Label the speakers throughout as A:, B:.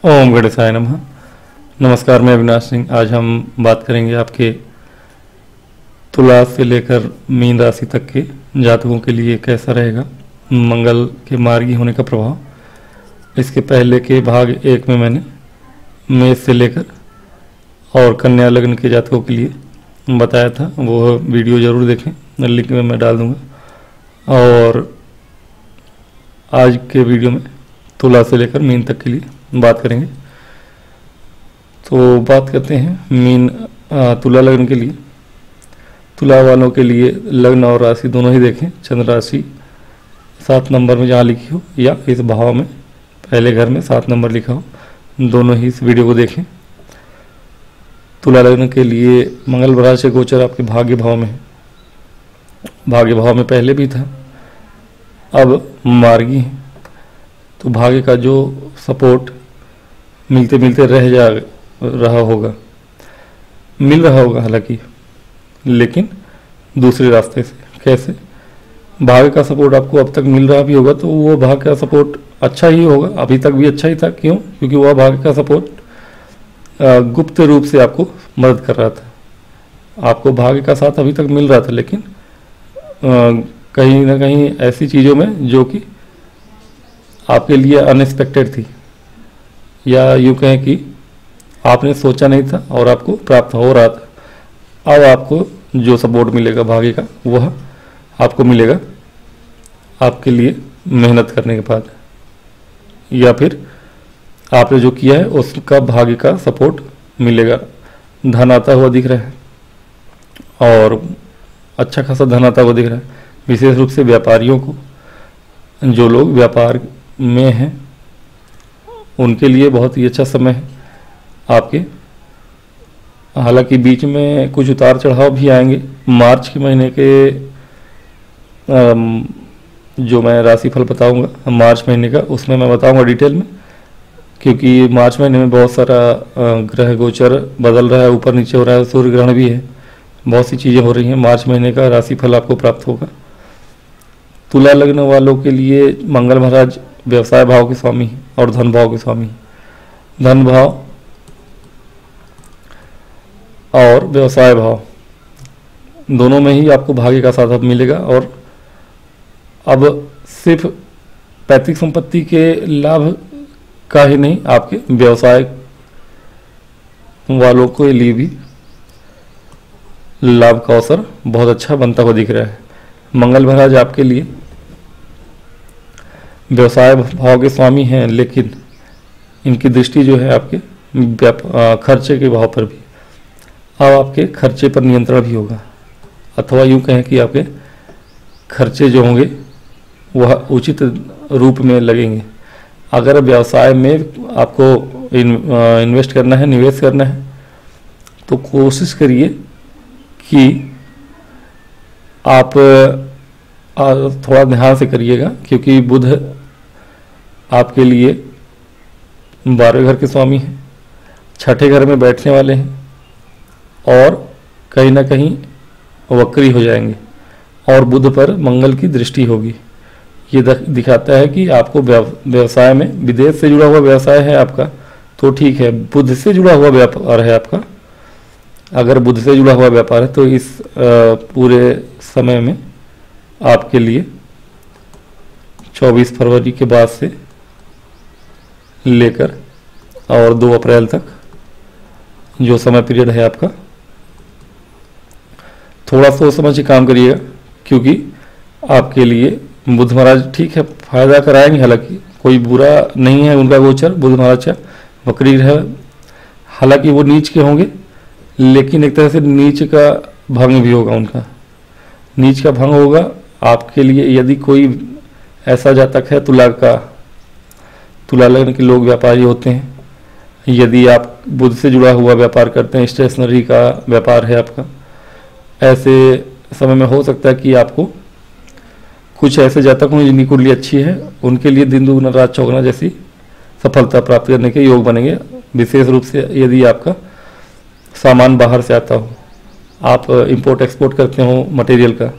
A: ओम गणेशाय नमः। नमस्कार, मैं अविनाश सिंह। आज हम बात करेंगे आपके तुला से लेकर मीन राशि तक के जातकों के लिए कैसा रहेगा मंगल के मार्गी होने का प्रभाव। इसके पहले के भाग एक में मैंने मेष से लेकर और कन्या लग्न के जातकों के लिए बताया था, वो वीडियो ज़रूर देखें, लिंक में मैं डाल दूँगा। और आज के वीडियो में तुला से लेकर मीन तक के लिए बात करेंगे। तो बात करते हैं तुला लग्न के लिए। तुला वालों के लिए लग्न और राशि दोनों ही देखें। चंद्र राशि 7 नंबर में जहाँ लिखी हो या इस भाव में पहले घर में 7 नंबर लिखा हो, दोनों ही इस वीडियो को देखें। तुला लग्न के लिए मंगल महाराज से गोचर आपके भाग्य भाव में है। भाग्य भाव में पहले भी था, अब मार्गी है, तो भाग्य का जो सपोर्ट मिलते मिलते मिल रहा होगा हालांकि, लेकिन दूसरे रास्ते से। कैसे? भाग्य का सपोर्ट आपको अब तक मिल रहा भी होगा तो वो भाग्य का सपोर्ट अच्छा ही होगा, अभी तक भी अच्छा ही था। क्यों? क्योंकि वह भाग्य का सपोर्ट गुप्त रूप से आपको मदद कर रहा था। आपको भाग्य का साथ अभी तक मिल रहा था, लेकिन कहीं ना कहीं ऐसी चीज़ों में जो कि आपके लिए अनएक्सपेक्टेड थी, या यूँ कहें कि आपने सोचा नहीं था और आपको प्राप्त हो रहा था। अब आपको जो सपोर्ट मिलेगा भाग्य का, वह आपको मिलेगा आपके लिए मेहनत करने के बाद, या फिर आपने जो किया है उसका भाग्य का सपोर्ट मिलेगा। धन आता हुआ दिख रहा है और अच्छा खासा धन आता हुआ दिख रहा है, विशेष रूप से व्यापारियों को। जो लोग व्यापार में हैं उनके लिए बहुत ही अच्छा समय है आपके। हालांकि बीच में कुछ उतार चढ़ाव भी आएंगे। मार्च के महीने के जो मैं राशिफल बताऊंगा मार्च महीने का, उसमें मैं बताऊंगा डिटेल में, क्योंकि मार्च महीने में बहुत सारा ग्रह गोचर बदल रहा है, ऊपर नीचे हो रहा है, सूर्य ग्रहण भी है, बहुत सी चीज़ें हो रही हैं। मार्च महीने का राशिफल आपको प्राप्त होगा। तुला लग्न वालों के लिए मंगल महाराज व्यवसाय भाव के स्वामी हैं और धन भाव के स्वामी हैं। धन भाव और व्यवसाय भाव दोनों में ही आपको भाग्य का साथ मिलेगा। और अब सिर्फ पैतृक संपत्ति के लाभ का ही नहीं, आपके व्यवसाय वालों के लिए भी लाभ का अवसर बहुत अच्छा बनता हुआ दिख रहा है। मंगल महाराज आपके लिए व्यवसाय भाव के स्वामी हैं, लेकिन इनकी दृष्टि जो है आपके खर्चे के भाव पर भी। अब आपके खर्चे पर नियंत्रण भी होगा, अथवा यूँ कहें कि आपके खर्चे जो होंगे वह उचित रूप में लगेंगे। अगर व्यवसाय में आपको इन्वेस्ट करना है, निवेश करना है, तो कोशिश करिए कि आप थोड़ा ध्यान से करिएगा, क्योंकि बुध आपके लिए 12वें घर के स्वामी हैं, 6ठे घर में बैठने वाले हैं और कहीं ना कहीं वक्री हो जाएंगे, और बुध पर मंगल की दृष्टि होगी। ये दिखाता है कि आपको व्यवसाय में, विदेश से जुड़ा हुआ व्यवसाय है आपका तो ठीक है, बुध से जुड़ा हुआ व्यापार है आपका। अगर बुध से जुड़ा हुआ व्यापार है तो इस पूरे समय में आपके लिए 24 फरवरी के बाद से लेकर और 2 अप्रैल तक जो समय पीरियड है आपका, थोड़ा सोच समझ के काम करिएगा, क्योंकि आपके लिए बुध महाराज ठीक है फायदा कराएंगे। हालांकि कोई बुरा नहीं है उनका गोचर, बुध महाराज का वक्री है, हालांकि वो नीच के होंगे, लेकिन एक तरह से नीच का भंग भी होगा। उनका नीच का भंग होगा आपके लिए। यदि कोई ऐसा जातक है तुला लग्न के लोग व्यापारी होते हैं, यदि आप बुध से जुड़ा हुआ व्यापार करते हैं, स्टेशनरी का व्यापार है आपका, ऐसे समय में हो सकता है कि आपको कुछ ऐसे जातक हों जिनकी कुंडली अच्छी है, उनके लिए दिन दुगना रात चौगुना जैसी सफलता प्राप्त करने के योग बनेंगे। विशेष रूप से यदि आपका सामान बाहर से आता हो, आप इंपोर्ट एक्सपोर्ट करते हो मटेरियल का,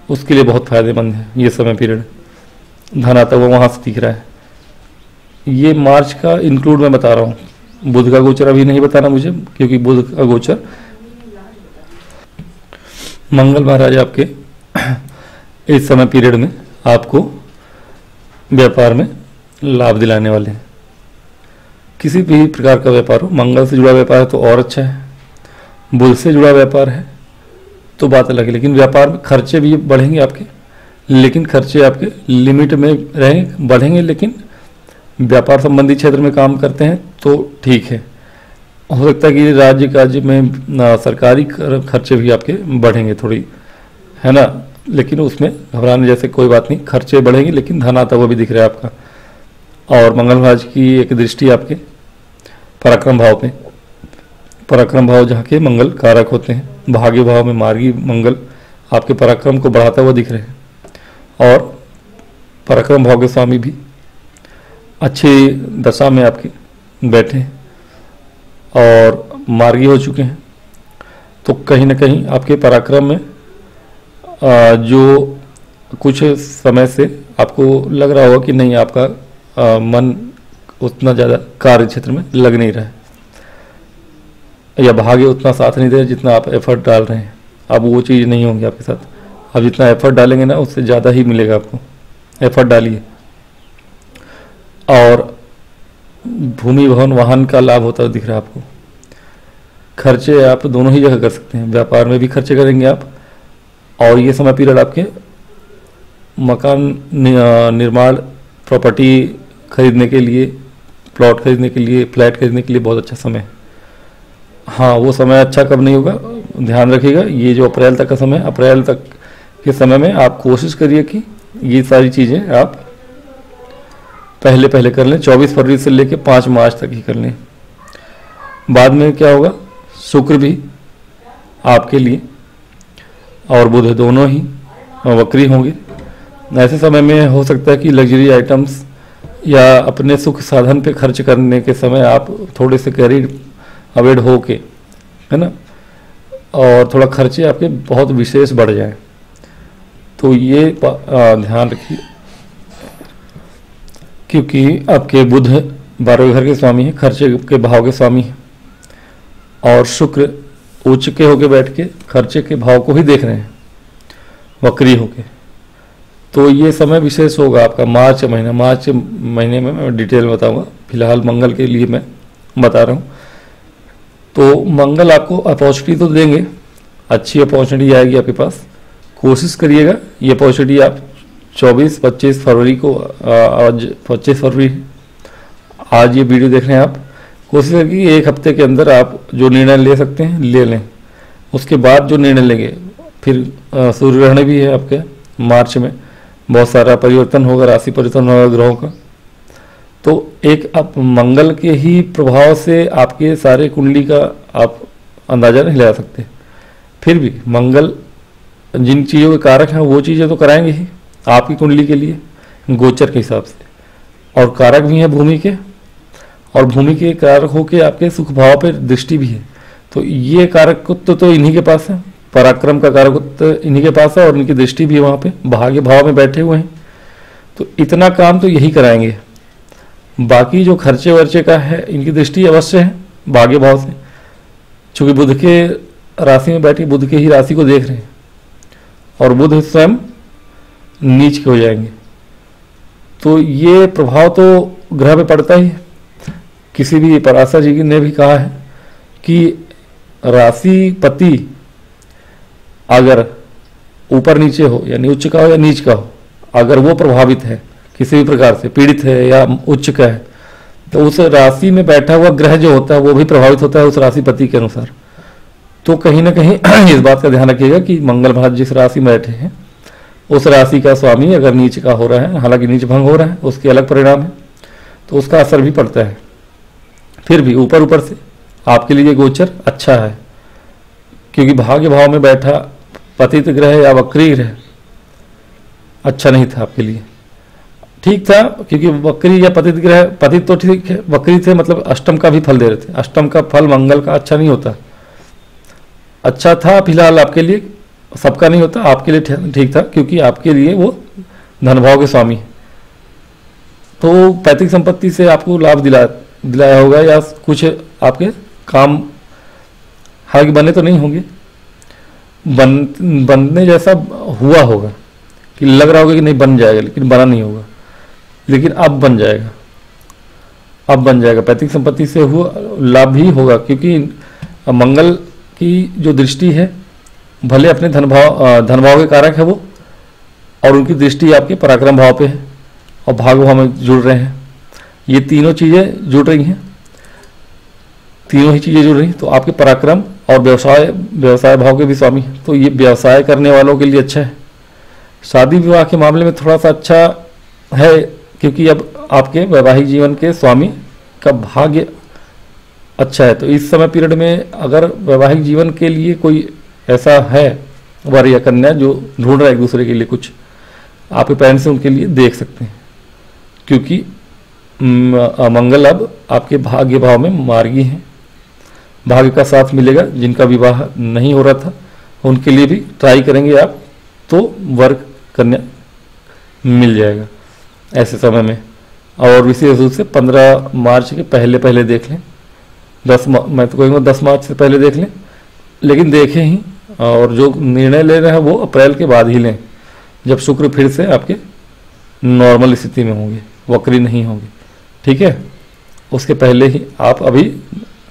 A: उसके लिए बहुत फायदेमंद है ये समय पीरियड। धन आता हुआ वहाँ से दिख रहा है। ये मार्च का इंक्लूड मैं बता रहा हूँ, बुध का गोचर अभी नहीं बताना मुझे, क्योंकि बुध का गोचर मंगल महाराज आपके इस समय पीरियड में आपको व्यापार में लाभ दिलाने वाले हैं। किसी भी प्रकार का व्यापार हो, मंगल से जुड़ा व्यापार है तो और अच्छा है, बुध से जुड़ा व्यापार है तो बात अलग है। लेकिन व्यापार में खर्चे भी बढ़ेंगे आपके, लेकिन खर्चे आपके लिमिट में रहेंगे, बढ़ेंगे, लेकिन व्यापार संबंधी क्षेत्र में काम करते हैं तो ठीक है। हो सकता है कि राज्य कार्य में सरकारी खर्चे भी आपके बढ़ेंगे थोड़ी, है ना, लेकिन उसमें घबराने जैसे कोई बात नहीं, खर्चे बढ़ेंगे लेकिन धन आता हुआ भी दिख रहा है आपका। और मंगल महाराज की एक दृष्टि आपके पराक्रम भाव पे, पराक्रम भाव जहाँ के मंगल कारक होते हैं, भाग्य भाव में मार्गी मंगल आपके पराक्रम को बढ़ाता हुआ दिख रहे हैं। और पराक्रम भाव के स्वामी भी अच्छी दशा में आपके बैठे हैं और मार्गी हो चुके हैं, तो कहीं ना कहीं आपके पराक्रम में जो कुछ समय से आपको लग रहा होगा कि नहीं, आपका मन उतना ज़्यादा कार्य क्षेत्र में लग नहीं रहा है, या भाग्य उतना साथ नहीं दे रहा जितना आप एफर्ट डाल रहे हैं। अब वो चीज़ नहीं होंगी आपके साथ, आप जितना एफर्ट डालेंगे ना उससे ज़्यादा ही मिलेगा आपको। एफर्ट डालिए। और भूमि भवन वाहन का लाभ होता दिख रहा है आपको। खर्चे आप दोनों ही जगह कर सकते हैं, व्यापार में भी खर्चे करेंगे आप, और ये समय पीरियड आपके मकान निर्माण, प्रॉपर्टी खरीदने के लिए, प्लॉट खरीदने के लिए, फ्लैट खरीदने के लिए बहुत अच्छा समय है। हाँ, वो समय अच्छा कब नहीं होगा ध्यान रखिएगा, ये जो अप्रैल तक का समय है, अप्रैल तक के समय में आप कोशिश करिए कि ये सारी चीज़ें आप पहले पहले कर लें, 24 फरवरी से लेकर 5 मार्च तक ही कर लें। बाद में क्या होगा, शुक्र भी आपके लिए और बुध दोनों ही वक्री होंगे। ऐसे समय में हो सकता है कि लग्जरी आइटम्स या अपने सुख साधन पे खर्च करने के समय आप थोड़े से कैरिड अवेड हो के, है ना, और थोड़ा खर्चे आपके बहुत विशेष बढ़ जाए, तो ये ध्यान रखिए। क्योंकि आपके बुध 12वें घर के स्वामी हैं, खर्चे के भाव के स्वामी हैं, और शुक्र उच्च के होके बैठ के खर्चे के भाव को ही देख रहे हैं वक्री होके। तो ये समय विशेष होगा आपका मार्च महीना। मार्च महीने में मैं डिटेल बताऊंगा, फिलहाल मंगल के लिए मैं बता रहा हूँ। तो मंगल आपको अपॉर्चुनिटी तो देंगे, अच्छी अपॉर्चुनिटी आएगी आपके पास, कोशिश करिएगा ये अपॉर्चुनिटी आप 24-25 फरवरी को, आज 25 फरवरी, आज ये वीडियो देख रहे हैं आप, कोशिश करिए एक हफ्ते के अंदर आप जो निर्णय ले सकते हैं ले लें। उसके बाद जो निर्णय लेंगे, फिर सूर्य ग्रहण भी है आपके मार्च में, बहुत सारा परिवर्तन होगा, राशि परिवर्तन होगा ग्रहों का, तो एक आप मंगल के ही प्रभाव से आपके सारे कुंडली का आप अंदाजा नहीं लगा सकते। फिर भी मंगल जिन चीज़ों के कारक हैं वो चीज़ें तो कराएंगे ही आपकी कुंडली के लिए गोचर के हिसाब से, और कारक भी हैं भूमि के, और भूमि के कारक होके आपके सुख भाव पर दृष्टि भी है। तो ये कारकत्व तो इन्हीं के पास है, पराक्रम का कारकत्व इन्हीं के पास है, और इनकी दृष्टि भी वहाँ पे भाग्य भाव में बैठे हुए हैं, तो इतना काम तो यही कराएंगे। बाकी जो खर्चे वर्चे का है इनकी दृष्टि अवश्य है भाग्य भाव से, चूँकि बुध के राशि में बैठे, बुध के ही राशि को देख रहे हैं, और बुध स्वयं नीच के हो जाएंगे, तो ये प्रभाव तो ग्रह पे पड़ता ही है। किसी भी पराशर जी ने भी कहा है कि राशिपति अगर ऊपर नीचे हो, यानी उच्च का हो या नीच का हो, अगर वो प्रभावित है किसी भी प्रकार से, पीड़ित है या उच्च का है, तो उस राशि में बैठा हुआ ग्रह जो होता है वो भी प्रभावित होता है उस राशिपति के अनुसार। तो कहीं ना कहीं इस बात का ध्यान रखिएगा कि मंगल महाराज जिस राशि में बैठे हैं उस राशि का स्वामी अगर नीच का हो रहा है, हालांकि नीच भंग हो रहा है, उसके अलग परिणाम है, तो उसका असर भी पड़ता है। फिर भी ऊपर ऊपर से आपके लिए गोचर अच्छा है, क्योंकि भाग्य भाव में बैठा पतित ग्रह या वक्री ग्रह अच्छा नहीं था आपके लिए, ठीक था, क्योंकि वक्री या पतित ग्रह, पतित तो ठीक है, वक्री थे मतलब अष्टम का भी फल दे रहे थे। अष्टम का फल मंगल का अच्छा नहीं होता, अच्छा था फिलहाल आपके लिए, सबका नहीं होता, आपके लिए ठीक था, क्योंकि आपके लिए वो धन भाव के स्वामी है। तो पैतृक संपत्ति से आपको लाभ दिलाया होगा, या कुछ आपके काम हालांकि बने तो नहीं होंगे, बनने जैसा हुआ होगा कि लग रहा होगा कि नहीं बन जाएगा, लेकिन बना नहीं होगा, लेकिन अब बन जाएगा, अब बन जाएगा। पैतृक संपत्ति से हुआ लाभ भी होगा, क्योंकि मंगल की जो दृष्टि है, भले अपने धन भाव के कारक है वो, और उनकी दृष्टि आपके पराक्रम भाव पे है और भाग भाव में जुड़ रहे हैं। ये तीनों चीज़ें जुड़ रही हैं, तीनों ही चीज़ें जुड़ रही हैं। तो आपके पराक्रम और व्यवसाय भाव के भी स्वामी हैं, तो ये व्यवसाय करने वालों के लिए अच्छा है। शादी विवाह के मामले में थोड़ा सा अच्छा है, क्योंकि अब आपके वैवाहिक जीवन के स्वामी का भाग्य अच्छा है। तो इस समय पीरियड में अगर वैवाहिक जीवन के लिए कोई ऐसा है वर या कन्या जो ढूंढ रहा है एक दूसरे के लिए कुछ, आपके पेरेंट्स से उनके लिए देख सकते हैं, क्योंकि मंगल अब आपके भाग्य भाव में मार्गी हैं, भाग्य का साथ मिलेगा। जिनका विवाह नहीं हो रहा था उनके लिए भी ट्राई करेंगे आप, तो वर कन्या मिल जाएगा ऐसे समय में। और विशेष रूप से 15 मार्च के पहले पहले देख लें, मैं तो कहूँगा 10 मार्च से पहले देख लें, लेकिन देखें ही, और जो निर्णय ले रहे हैं वो अप्रैल के बाद ही लें, जब शुक्र फिर से आपके नॉर्मल स्थिति में होंगे, वक्री नहीं होंगे, ठीक है। उसके पहले ही आप अभी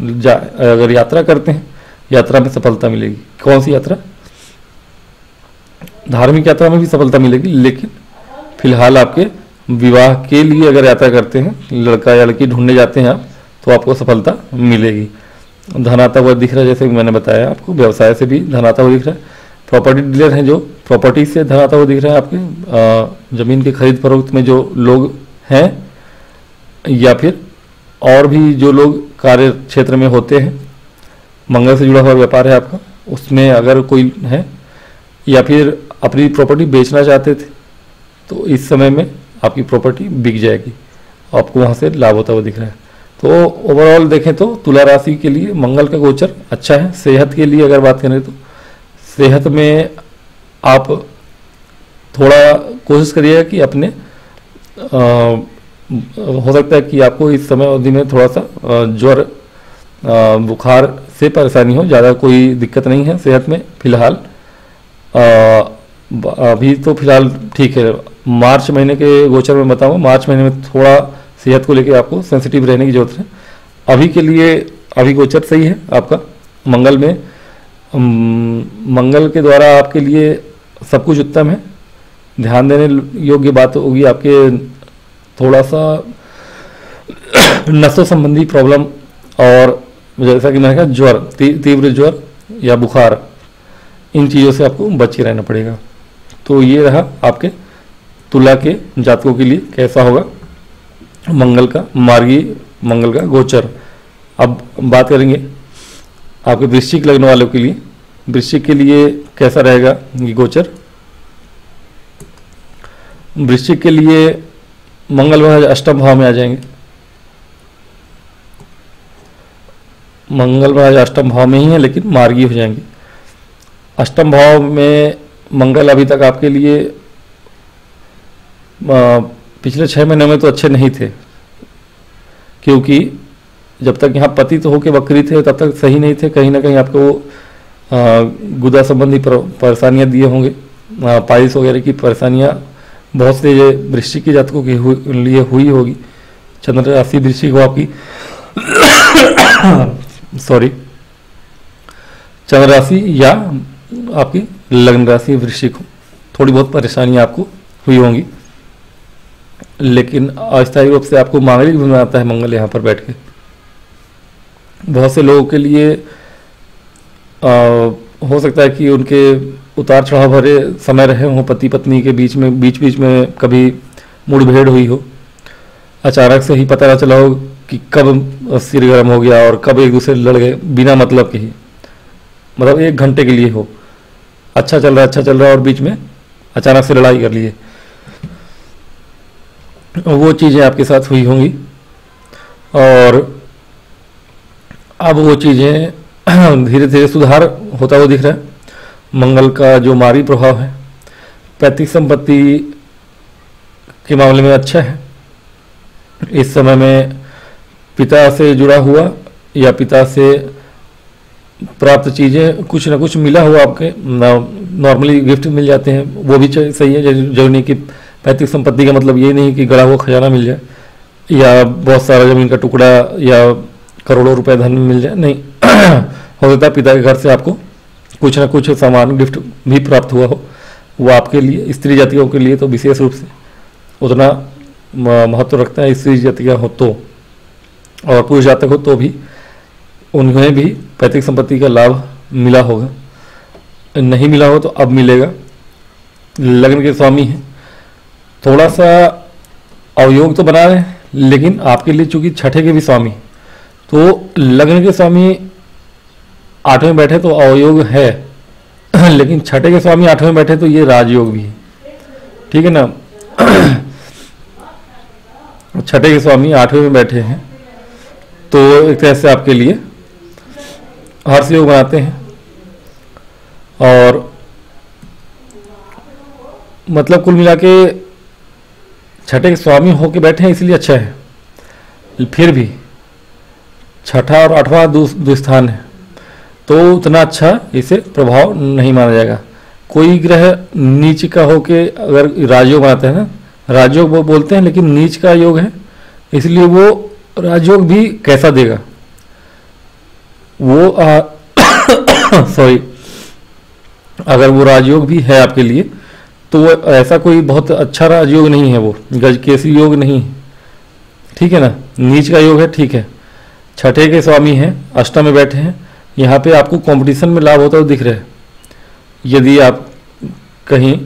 A: अगर यात्रा करते हैं, यात्रा में सफलता मिलेगी। कौन सी यात्रा? धार्मिक यात्रा में भी सफलता मिलेगी, लेकिन फिलहाल आपके विवाह के लिए अगर यात्रा करते हैं, लड़का या लड़की ढूंढने जाते हैं आप, तो आपको सफलता मिलेगी। धन आता हुआ दिख रहा है, जैसे कि मैंने बताया आपको, व्यवसाय से भी धन आता हुआ दिख रहा है। प्रॉपर्टी डीलर हैं जो, प्रॉपर्टी से धन आता हुआ दिख रहा है आपके, ज़मीन के खरीद फरोख्त में जो लोग हैं, या फिर और भी जो लोग कार्य क्षेत्र में होते हैं, मंगल से जुड़ा हुआ व्यापार है आपका, उसमें अगर कोई है, या फिर अपनी प्रॉपर्टी बेचना चाहते थे, तो इस समय में आपकी प्रॉपर्टी बिक जाएगी, आपको वहाँ से लाभ होता हुआ दिख रहा है। तो ओवरऑल देखें तो तुला राशि के लिए मंगल का गोचर अच्छा है। सेहत के लिए अगर बात करें तो सेहत में आप थोड़ा कोशिश करिएगा कि अपने हो सकता है कि आपको इस समय अवधि में थोड़ा सा ज्वर बुखार से परेशानी हो, ज़्यादा कोई दिक्कत नहीं है सेहत में फिलहाल। अभी तो फिलहाल ठीक है। मार्च महीने के गोचर में बताऊँ, मार्च महीने में थोड़ा सेहत को लेकर आपको सेंसिटिव रहने की जरूरत है। अभी के लिए अभी गोचर सही है आपका मंगल में, मंगल के द्वारा आपके लिए सब कुछ उत्तम है। ध्यान देने योग्य बात होगी आपके थोड़ा सा नसों संबंधी प्रॉब्लम, और जैसा कि मैंने कहा ज्वर, तीव्र ज्वर या बुखार, इन चीज़ों से आपको बच के रहना पड़ेगा। तो ये रहा आपके तुला के जातकों के लिए कैसा होगा मंगल का, मार्गी मंगल का गोचर। अब बात करेंगे आपके वृश्चिक लग्न वालों के लिए, वृश्चिक के लिए कैसा रहेगा ये गोचर। वृश्चिक के लिए मंगल महाराज अष्टम भाव में आ जाएंगे, मंगल महाराज अष्टम भाव में ही है, लेकिन मार्गी हो जाएंगे। अष्टम भाव में मंगल अभी तक आपके लिए पिछले 6 महीनों में तो अच्छे नहीं थे, क्योंकि जब तक यहाँ पतित होके वक्री थे तब तक सही नहीं थे। कहीं ना कहीं आपको गुदा संबंधी परेशानियाँ दिए होंगे, पाइल्स वगैरह की परेशानियाँ बहुत से वृश्चिक के जातकों के लिए हुई होगी। चंद्र राशि वृश्चिक हो आपकी सॉरी, चंद्र राशि या आपकी लग्न राशि वृश्चिक हो, थोड़ी बहुत परेशानियाँ आपको हुई होंगी, लेकिन अस्थायी रूप से आपको मांगलिक भी बनाता है मंगल यहाँ पर बैठ के। बहुत से लोगों के लिए हो सकता है कि उनके उतार चढ़ाव भरे समय रहे हों, पति पत्नी के बीच में कभी मुठभेड़ हुई हो, अचानक से ही पता ना चला हो कि कब सिर गर्म हो गया और कब एक दूसरे लड़ गए बिना मतलब के ही, मतलब 1 घंटे के लिए हो, अच्छा चल रहा है और बीच में अचानक से लड़ाई कर लिए, वो चीज़ें आपके साथ हुई होंगी। और अब वो चीज़ें धीरे धीरे सुधार होता हुआ दिख रहा है। मंगल का जो मारी प्रभाव है पैतृक संपत्ति के मामले में अच्छा है, इस समय में पिता से जुड़ा हुआ या पिता से प्राप्त चीज़ें कुछ ना कुछ मिला हुआ आपके नॉर्मली गिफ्ट मिल जाते हैं, वो भी सही है। जरूरी नहीं कि पैतृक संपत्ति का मतलब ये नहीं कि गड़ा हुआ खजाना मिल जाए या बहुत सारा जमीन का टुकड़ा या करोड़ों रुपए धन मिल जाए, नहीं। हो सकता है पिता के घर से आपको कुछ ना कुछ सामान गिफ्ट भी प्राप्त हुआ हो, वो आपके लिए स्त्री जातियों के लिए तो विशेष रूप से उतना महत्व रखता है। स्त्री जातियाँ हो तो और पुरुष जातक हो तो भी उन्हें भी पैतृक संपत्ति का लाभ मिला होगा, नहीं मिला हो तो अब मिलेगा। लग्न के स्वामी हैं, थोड़ा सा अवयोग तो बना रहे हैं, लेकिन आपके लिए चूंकि छठे के भी स्वामी, तो लग्न के स्वामी 8वें में बैठे तो अवयोग है, लेकिन छठे के स्वामी 8वें में बैठे तो ये राजयोग भी है, ठीक है ना। छठे के स्वामी 8वें में बैठे हैं तो एक तरह से आपके लिए हर्ष योग बनाते हैं, और मतलब कुल मिला के छठे के स्वामी होके बैठे हैं इसलिए अच्छा है। फिर भी छठा और 8वां दो स्थान है तो उतना अच्छा इसे प्रभाव नहीं माना जाएगा। कोई ग्रह नीच का होके अगर राजयोग बनाते हैं ना, राजयोग वो बोलते हैं लेकिन नीच का योग है, इसलिए वो राजयोग भी कैसा देगा वो सॉरी अगर वो राजयोग भी है आपके लिए तो वो ऐसा कोई बहुत अच्छा राजयोग नहीं है, वो गजकेसरी योग नहीं है, ठीक है ना। नीच का योग है, ठीक है। छठे के स्वामी हैं, अष्टम में बैठे हैं, यहाँ पे आपको कंपटीशन में लाभ होता हुआ दिख रहा है। यदि आप कहीं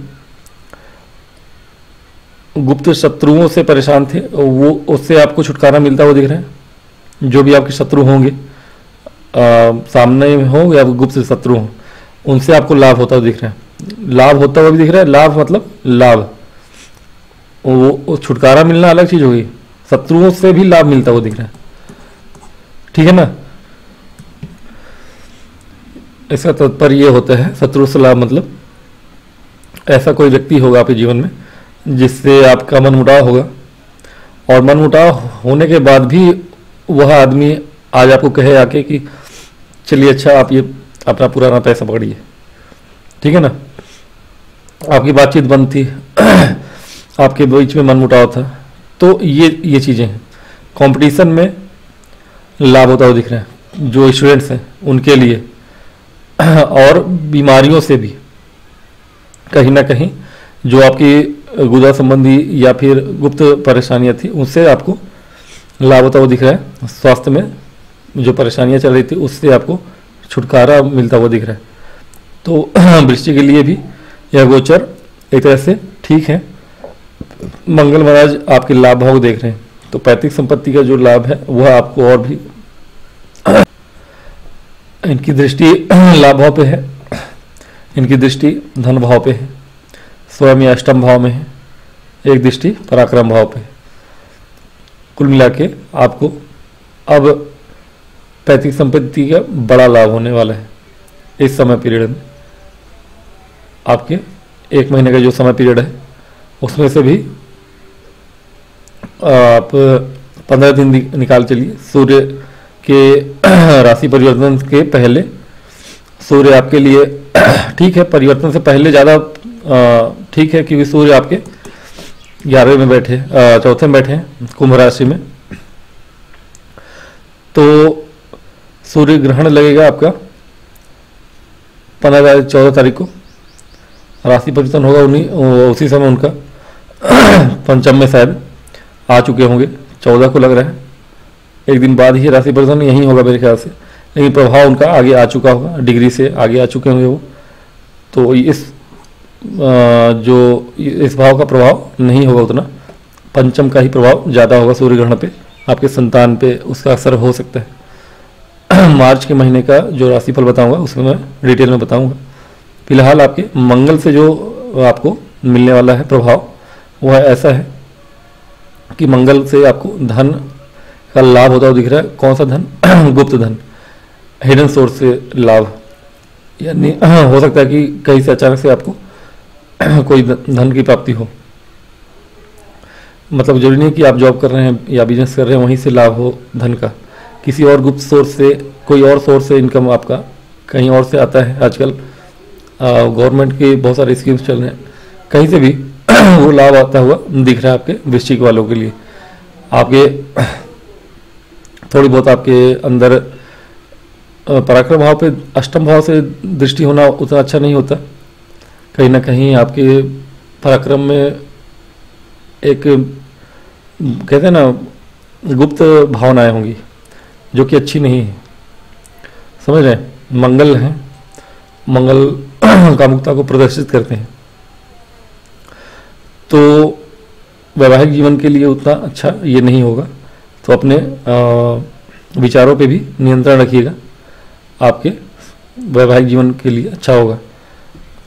A: गुप्त शत्रुओं से परेशान थे वो उससे आपको छुटकारा मिलता हुआ दिख रहा है। जो भी आपके शत्रु होंगे सामने में हो या गुप्त शत्रु हो, उनसे आपको लाभ होता हुआ दिख रहा है। लाभ होता हुआ भी दिख रहा है, लाभ मतलब लाभ, वो छुटकारा मिलना अलग चीज होगी, शत्रुओं से भी लाभ मिलता हुआ दिख रहा है, ठीक है ना। इसका तात्पर्य ये होता है शत्रु से लाभ मतलब ऐसा कोई व्यक्ति होगा आपके जीवन में जिससे आपका मनमुटाव होगा, और मनमुटाव होने के बाद भी वह आदमी आज आपको कहे आके कि चलिए अच्छा आप ये अपना पुराना पैसा पकड़िए, ठीक है ना। आपकी बातचीत बंद थी आपके बीच में मनमुटाव था, तो ये चीज़ें हैं। कंपटीशन में लाभ होता हुआ दिख रहा है जो स्टूडेंट्स हैं उनके लिए, और बीमारियों से भी कहीं ना कहीं जो आपकी गुदा संबंधी या फिर गुप्त परेशानियां थी उससे आपको लाभ होता हुआ दिख रहा है। स्वास्थ्य में जो परेशानियां चल रही थी उससे आपको छुटकारा मिलता हुआ दिख रहा है। तो वृश्चिक के लिए भी यह गोचर एक तरह से ठीक है। मंगल महाराज आपके लाभ भाव देख रहे हैं, तो पैतृक संपत्ति का जो लाभ है वह आपको और भी इनकी दृष्टि लाभ भाव पे है, इनकी दृष्टि धन भाव पे है, स्वयं या अष्टम भाव में है, एक दृष्टि पराक्रम भाव पे। कुल मिला के आपको अब पैतृक संपत्ति का बड़ा लाभ होने वाला है इस समय पीरियड में। आपके 1 महीने का जो समय पीरियड है उसमें से भी आप 15 दिन निकाल चलिए। सूर्य के राशि परिवर्तन के पहले सूर्य आपके लिए ठीक है, परिवर्तन से पहले ज़्यादा ठीक है क्योंकि सूर्य आपके 11वें में बैठे, चौथे में बैठे हैं कुंभ राशि में। तो सूर्य ग्रहण लगेगा आपका 14 तारीख को, राशि परिवर्तन होगा उसी समय उनका पंचम में शायद आ चुके होंगे, 14 को लग रहा है। एक दिन बाद ही राशि परिवर्तन यही होगा मेरे ख्याल से, लेकिन प्रभाव उनका आगे आ चुका होगा, डिग्री से आगे आ चुके होंगे वो। तो इस भाव का प्रभाव नहीं होगा उतना, पंचम का ही प्रभाव ज़्यादा होगा सूर्य ग्रहण पे, आपके संतान पे उसका असर हो सकता है। मार्च के महीने का जो राशिफल बताऊंगा उसमें मैं डिटेल में बताऊंगा। फिलहाल आपके मंगल से जो आपको मिलने वाला है प्रभाव वह ऐसा है कि मंगल से आपको धन का लाभ होता हुआ दिख रहा है। कौन सा धन? गुप्त धन, हिडन सोर्स से लाभ, यानी हो सकता है कि कहीं से अचानक से आपको कोई धन की प्राप्ति हो। मतलब जरूरी नहीं कि आप जॉब कर रहे हैं या बिजनेस कर रहे हैं वहीं से लाभ हो धन का, किसी और गुप्त सोर्स से, कोई और सोर्स से इनकम आपका कहीं और से आता है। आजकल गवर्नमेंट के बहुत सारे स्कीम्स चल रहे हैं, कहीं से भी वो लाभ आता हुआ दिख रहा है आपके वृश्चिक वालों के लिए। आपके थोड़ी बहुत आपके अंदर पराक्रम भाव पे अष्टम भाव से दृष्टि होना उतना अच्छा नहीं होता। कहीं ना कहीं आपके पराक्रम में एक कहते हैं ना गुप्त भावनाएं होंगी जो कि अच्छी नहीं है, समझ रहे हैं। मंगल है, मंगल कामुकता को प्रदर्शित करते हैं, तो वैवाहिक जीवन के लिए उतना अच्छा ये नहीं होगा। तो अपने विचारों पे भी नियंत्रण रखिएगा, आपके वैवाहिक जीवन के लिए अच्छा होगा।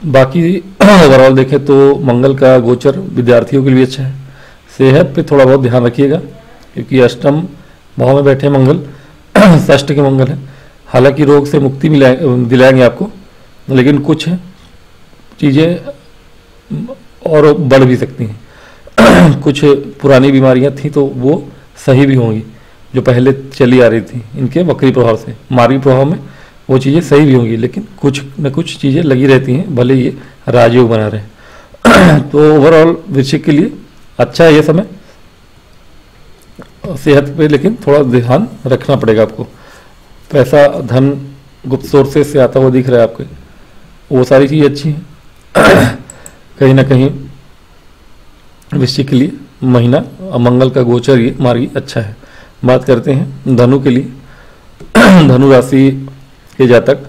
A: बाकी ओवरऑल देखें तो मंगल का गोचर विद्यार्थियों के लिए अच्छा है। सेहत पे थोड़ा बहुत ध्यान रखिएगा क्योंकि अष्टम भाव में बैठे मंगल षष्ठ के मंगल है। हालांकि रोग से मुक्ति दिलाएंगे आपको, लेकिन कुछ चीज़ें और बढ़ भी सकती हैं। कुछ पुरानी बीमारियां थी तो वो सही भी होंगी जो पहले चली आ रही थी इनके वक्री प्रभाव से। मार्गी प्रभाव में वो चीज़ें सही भी होंगी, लेकिन कुछ न कुछ चीज़ें लगी रहती हैं, भले ये राजयोग बना रहे। तो ओवरऑल वृश्चिक के लिए अच्छा है ये समय। सेहत पे लेकिन थोड़ा ध्यान रखना पड़ेगा आपको। पैसा धन गुप्त सोर्सेस से आता हुआ दिख रहा है आपके, वो सारी चीज़ अच्छी हैं। कहीं ना कहीं वृश्चिक के लिए महीना मंगल का गोचर ये मार्गी अच्छा है। बात करते हैं धनु के लिए। धनु राशि के जातक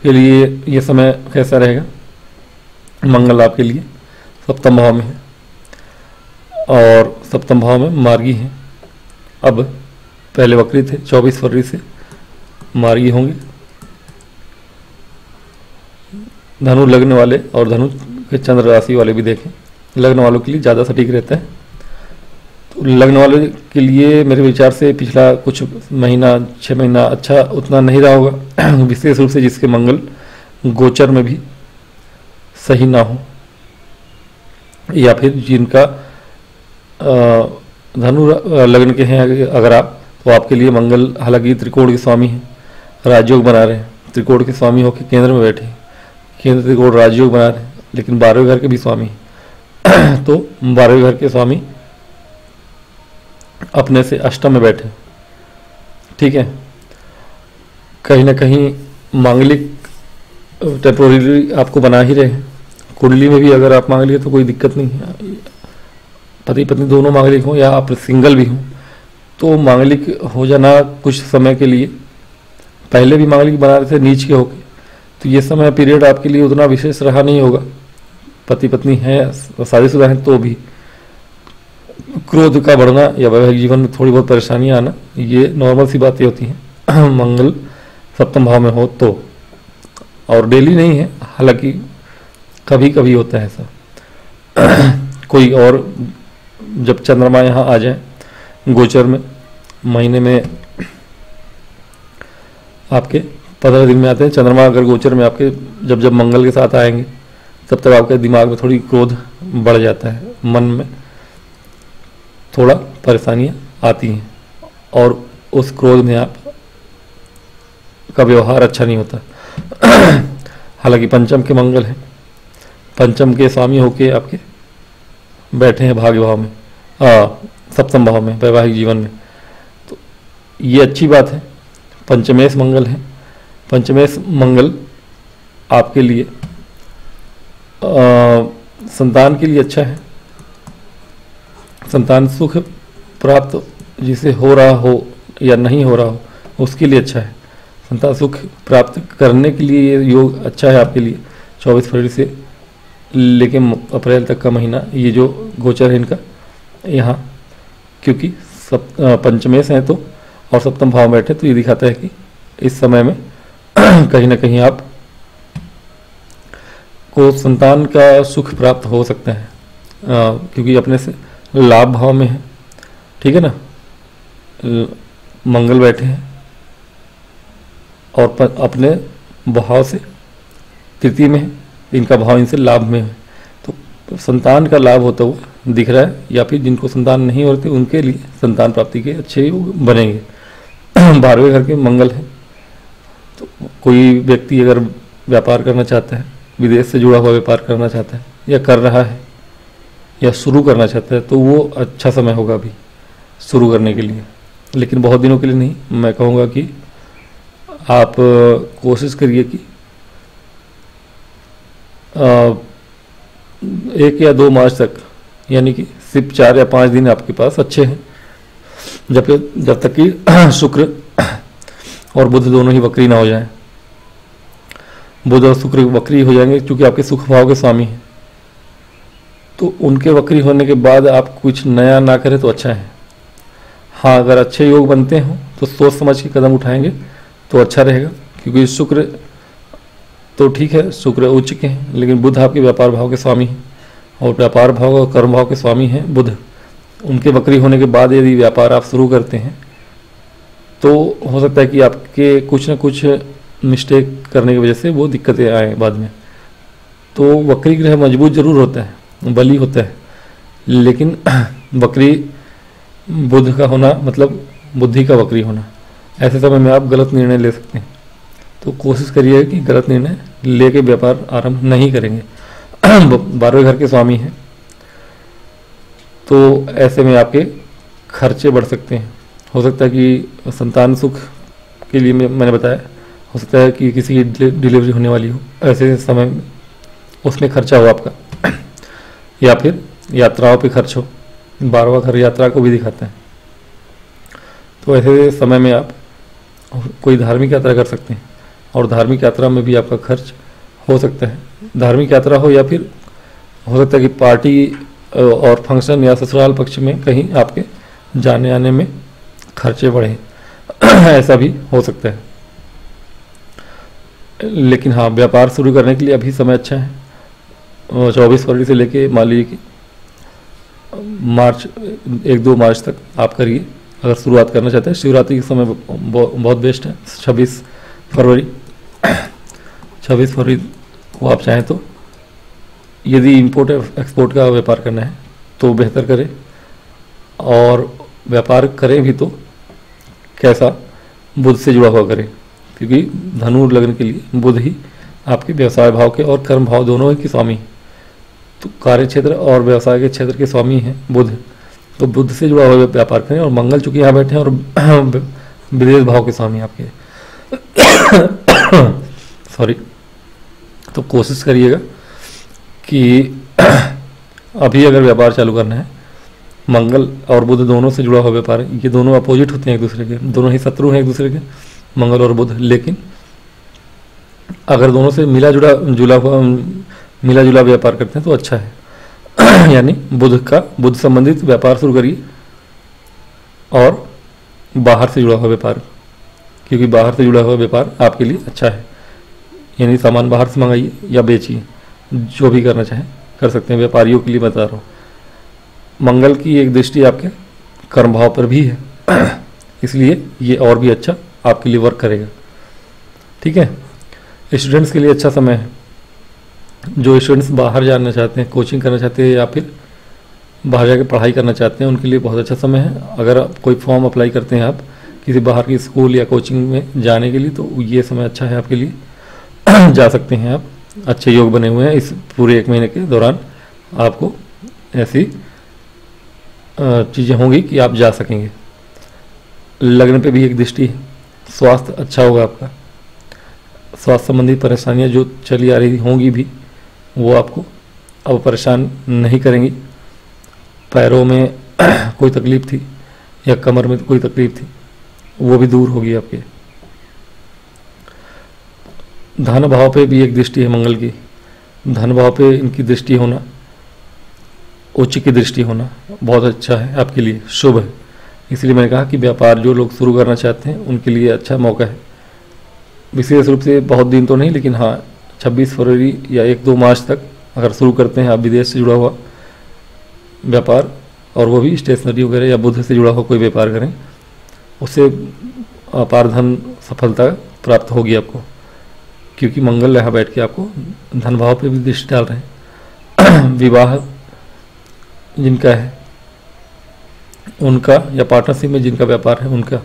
A: के लिए ये समय कैसा रहेगा? मंगल आपके लिए सप्तम भाव में है और सप्तम भाव में मार्गी है। अब पहले वक्री थे, 24 फरवरी से मार्गी होंगे। धनु लग्न वाले और धनु के चंद्र राशि वाले भी देखें, लग्न वालों के लिए ज़्यादा सटीक रहता है। तो लग्न वाले के लिए मेरे विचार से पिछला कुछ महीना 6 महीना अच्छा उतना नहीं रहा होगा, विशेष रूप से जिसके मंगल गोचर में भी सही ना हो, या फिर जिनका धनु लग्न के हैं अगर आप, तो आपके लिए मंगल हालांकि त्रिकोण के स्वामी हैं, राजयोग बना रहे हैं। त्रिकोण के स्वामी होकर केंद्र में बैठे हैं, केंद्र त्रिकोण राजयोग बना रहे हैं, लेकिन 12वें घर के भी स्वामी हैं। तो 12वें घर के स्वामी अपने से अष्टम में बैठे, ठीक है। कहीं ना कहीं मांगलिक टेम्पोररी आपको बना ही रहे हैं। कुंडली में भी अगर आप मांगलिक है तो कोई दिक्कत नहीं है, पति पत्नी दोनों मांगलिक हों या आप सिंगल भी हों, तो मांगलिक हो जाना कुछ समय के लिए, पहले भी मांगलिक बना रहे थे नीच के होके, तो ये समय पीरियड आपके लिए उतना विशेष रहा नहीं होगा। पति पत्नी हैं, शादीशुदा हैं, तो भी क्रोध का बढ़ना या वैवाहिक जीवन में थोड़ी बहुत परेशानियां आना, ये नॉर्मल सी बातें होती हैं मंगल सप्तम भाव में हो तो। और डेली नहीं है, हालांकि कभी कभी होता है ऐसा। कोई और जब चंद्रमा यहाँ आ जाए गोचर में, महीने में आपके 15 दिन में आते हैं चंद्रमा, अगर गोचर में आपके जब जब मंगल के साथ आएंगे तब तक आपके दिमाग में थोड़ी क्रोध बढ़ जाता है, मन में थोड़ा परेशानियाँ आती हैं और उस क्रोध में आप का व्यवहार अच्छा नहीं होता। हालांकि पंचम के मंगल हैं, पंचम के स्वामी होके आपके बैठे हैं भाग्य भाव में, सप्तम भाव में, वैवाहिक जीवन में, तो ये अच्छी बात है। पंचमेश मंगल है, पंचमेश मंगल आपके लिए संतान के लिए अच्छा है। संतान सुख प्राप्त जिसे हो रहा हो या नहीं हो रहा हो उसके लिए अच्छा है। संतान सुख प्राप्त करने के लिए ये योग अच्छा है आपके लिए 24 फरवरी से लेकिन अप्रैल तक का महीना, ये जो गोचर है इनका यहाँ, क्योंकि पंचमेश हैं तो और सप्तम भाव में बैठे, तो ये दिखाता है कि इस समय में कहीं ना कहीं आप को संतान का सुख प्राप्त हो सकता है, क्योंकि अपने से लाभ भाव में है, ठीक है ना। मंगल बैठे हैं और अपने भाव से तृतीय में है, इनका भाव इनसे लाभ में है, तो तो संतान का लाभ होता हुआ दिख रहा है, या फिर जिनको संतान नहीं होते उनके लिए संतान प्राप्ति के अच्छे योग बनेंगे। 12वें घर के मंगल है, तो कोई व्यक्ति अगर व्यापार करना चाहता है, विदेश से जुड़ा हुआ व्यापार करना चाहता है या कर रहा है या शुरू करना चाहता है, तो वो अच्छा समय होगा अभी शुरू करने के लिए, लेकिन बहुत दिनों के लिए नहीं। मैं कहूँगा कि आप कोशिश करिए कि 1 या 2 मार्च तक, यानी कि सिर्फ 4 या 5 दिन आपके पास अच्छे हैं, जब तक कि शुक्र और बुध दोनों ही वक्री ना हो जाएं। बुध और शुक्र वक्री हो जाएंगे क्योंकि आपके सुख भाव के स्वामी हैं, तो उनके वक्री होने के बाद आप कुछ नया ना करें तो अच्छा है। हाँ, अगर अच्छे योग बनते हों तो सोच समझ के कदम उठाएंगे तो अच्छा रहेगा, क्योंकि शुक्र तो ठीक है, शुक्र उच्च के हैं, लेकिन बुध आपके व्यापार भाव के स्वामी हैं, और व्यापार भाव और कर्म भाव के स्वामी हैं बुध। उनके वक्री होने के बाद यदि व्यापार आप शुरू करते हैं तो हो सकता है कि आपके कुछ न कुछ मिस्टेक करने की वजह से वो दिक्कतें आए बाद में। तो वक्री ग्रह मजबूत जरूर होता है, बली होता है, लेकिन वक्री बुध का होना मतलब बुद्धि का वक्री होना, ऐसे समय में आप गलत निर्णय ले सकते हैं। तो कोशिश करिए कि गलत निर्णय लेके व्यापार आरंभ नहीं करेंगे। 12वें घर के स्वामी हैं, तो ऐसे में आपके खर्चे बढ़ सकते हैं। हो सकता है कि संतान सुख के लिए मैंने बताया, हो सकता है कि किसी की डिलीवरी होने वाली हो, ऐसे समय में उसमें खर्चा हो आपका, या फिर यात्राओं पे खर्च हो। 12वां घर यात्रा को भी दिखाता है, तो ऐसे समय में आप कोई धार्मिक यात्रा कर सकते हैं, और धार्मिक यात्रा में भी आपका खर्च हो सकता है। धार्मिक यात्रा हो या फिर हो सकता है कि पार्टी और फंक्शन या ससुराल पक्ष में कहीं आपके जाने आने में खर्चे बढ़े, ऐसा भी हो सकता है। लेकिन हाँ, व्यापार शुरू करने के लिए अभी समय अच्छा है। 24 फरवरी से लेके मान लीजिए कि मार्च 1-2 मार्च तक आप करिए अगर शुरुआत करना चाहते हैं। शिवरात्रि के समय बहुत बेस्ट है। 26 फरवरी को आप चाहें तो, यदि इंपोर्ट एक्सपोर्ट का व्यापार करना है तो बेहतर करें, और व्यापार करें भी तो कैसा, बुध से जुड़ा हुआ करें, क्योंकि धनु लग्न के लिए बुध ही आपके व्यवसाय भाव के और कर्म भाव दोनों के स्वामी हैं। तो कार्य क्षेत्र और व्यवसाय के क्षेत्र के स्वामी हैं बुध, तो बुध से जुड़ा हुआ व्यापार करें। और मंगल चूंकि यहाँ बैठे हैं और विदेश भाव के स्वामी आपके सॉरी, तो कोशिश करिएगा कि अभी अगर व्यापार चालू करना है, मंगल और बुध दोनों से जुड़ा हुआ व्यापार है। ये दोनों अपोजिट होते हैं एक दूसरे के, दोनों ही शत्रु हैं एक दूसरे के, मंगल और बुध। लेकिन अगर दोनों से मिला जुला व्यापार करते हैं तो अच्छा है। यानी बुध संबंधित व्यापार शुरू करिए, और बाहर से जुड़ा हुआ व्यापार, क्योंकि बाहर से जुड़ा हुआ व्यापार आपके लिए अच्छा है। यानी सामान बाहर से मंगाइए या बेचिए, जो भी करना चाहें कर सकते हैं। व्यापारियों के लिए बता रहा हूँ। मंगल की एक दृष्टि आपके कर्म भाव पर भी है, इसलिए ये और भी अच्छा आपके लिए वर्क करेगा। ठीक है, स्टूडेंट्स के लिए अच्छा समय है। जो स्टूडेंट्स बाहर जाना चाहते हैं, कोचिंग करना चाहते हैं, या फिर बाहर जाकर पढ़ाई करना चाहते हैं, उनके लिए बहुत अच्छा समय है। अगर आप कोई फॉर्म अप्लाई करते हैं आप किसी बाहर की स्कूल या कोचिंग में जाने के लिए, तो ये समय अच्छा है आपके लिए। जा सकते हैं आप, अच्छे योग बने हुए हैं। इस पूरे 1 महीने के दौरान आपको ऐसी चीज़ें होंगी कि आप जा सकेंगे। लग्न पे भी एक दृष्टि है, स्वास्थ्य अच्छा होगा आपका। स्वास्थ्य संबंधी परेशानियां जो चली आ रही होंगी भी, वो आपको अब परेशान नहीं करेंगी। पैरों में कोई तकलीफ थी या कमर में कोई तकलीफ थी, वो भी दूर होगी आपके। धन भाव पे भी एक दृष्टि है मंगल की। धन भाव पे इनकी दृष्टि होना, उच्च की दृष्टि होना बहुत अच्छा है आपके लिए, शुभ है। इसलिए मैंने कहा कि व्यापार जो लोग शुरू करना चाहते हैं उनके लिए अच्छा मौका है। विशेष रूप से बहुत दिन तो नहीं, लेकिन हाँ 26 फरवरी या 1-2 मार्च तक अगर शुरू करते हैं आप विदेश से जुड़ा हुआ व्यापार, और वो भी स्टेशनरी वगैरह या बुध से जुड़ा हुआ कोई व्यापार करें, उससे अपार धन सफलता प्राप्त होगी आपको, क्योंकि मंगल यहाँ बैठ के आपको धन भाव पे भी दृष्टि डाल रहे हैं। विवाह जिनका है उनका, या पार्टनरशिप में जिनका व्यापार है उनका,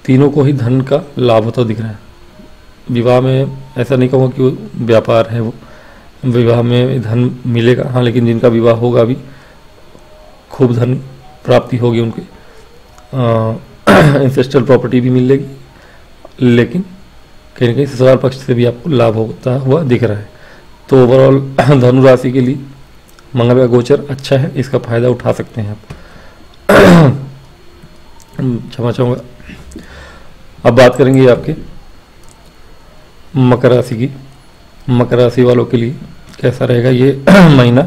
A: तीनों को ही धन का लाभ होता दिख रहा है। विवाह में ऐसा नहीं कहूँगा कि वो व्यापार है, वो विवाह में धन मिलेगा, हाँ, लेकिन जिनका विवाह होगा भी खूब धन प्राप्ति होगी उनके, इंसेस्ट्रल प्रॉपर्टी भी मिलेगी, लेकिन कहीं ना कहीं ससुराल पक्ष से भी आपको लाभ होता हुआ दिख रहा है। तो ओवरऑल धनु राशि के लिए मंगल का गोचर अच्छा है, इसका फायदा उठा सकते हैं आप। क्षमा चाहूँगा। अब बात करेंगे आपके मकर राशि की। मकर राशि वालों के लिए कैसा रहेगा ये महीना,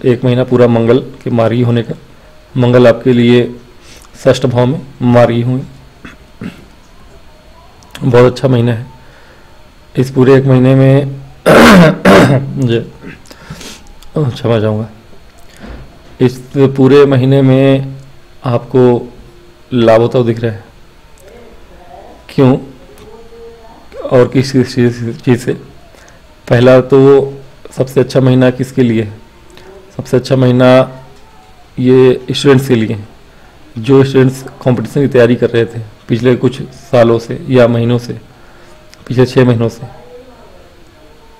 A: एक महीना पूरा मंगल के मार्गी होने का। मंगल आपके लिए षष्ठ भाव में मार्गी हुए, बहुत अच्छा महीना है। इस पूरे एक महीने में क्षमा चाहूँगा, इस पूरे महीने में आपको लाभ होता हुआ दिख रहा है। क्यों और किस चीज़ से? पहला तो सबसे अच्छा महीना किसके लिए है? सबसे अच्छा महीना ये स्टूडेंट्स के लिए है, जो स्टूडेंट्स कंपटीशन की तैयारी कर रहे थे पिछले कुछ सालों से या महीनों से, पिछले 6 महीनों से।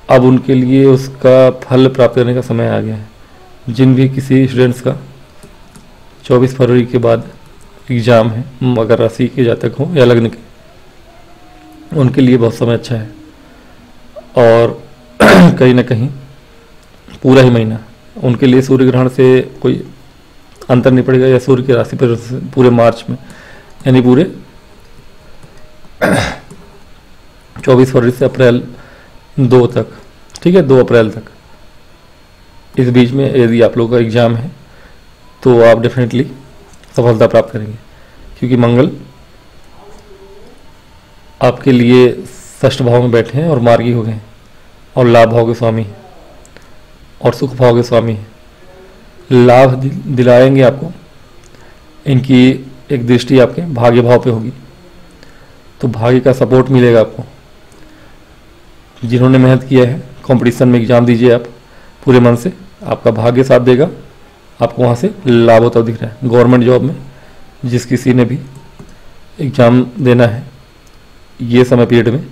A: अब उनके लिए उसका फल प्राप्त करने का समय आ गया है। जिन भी किसी स्टूडेंट्स का 24 फरवरी के बाद एग्ज़ाम है, मकर राशि के जातक हों या लग्न के, उनके लिए बहुत समय अच्छा है। और कहीं ना कहीं पूरा ही महीना उनके लिए सूर्य ग्रहण से कोई अंतर नहीं पड़ेगा, या सूर्य की राशि पर पूरे मार्च में, यानी पूरे 24 फरवरी से अप्रैल 2 तक, ठीक है, 2 अप्रैल तक। इस बीच में यदि आप लोगों का एग्ज़ाम है तो आप डेफिनेटली सफलता प्राप्त करेंगे, क्योंकि मंगल आपके लिए षष्ठ भाव में बैठे हैं और मार्गी हो गए हैं, और लाभ भाव के स्वामी हैं और सुख भाव के स्वामी हैं। लाभ दिलाएंगे आपको। इनकी एक दृष्टि आपके भाग्य भाव पे होगी, तो भाग्य का सपोर्ट मिलेगा आपको। जिन्होंने मेहनत किया है, कंपटीशन में एग्ज़ाम दीजिए आप पूरे मन से, आपका भाग्य साथ देगा, आपको वहाँ से लाभ होता दिख रहा है। गवर्नमेंट जॉब में जिस किसी ने भी एग्ज़ाम देना है ये समय पीरियड में,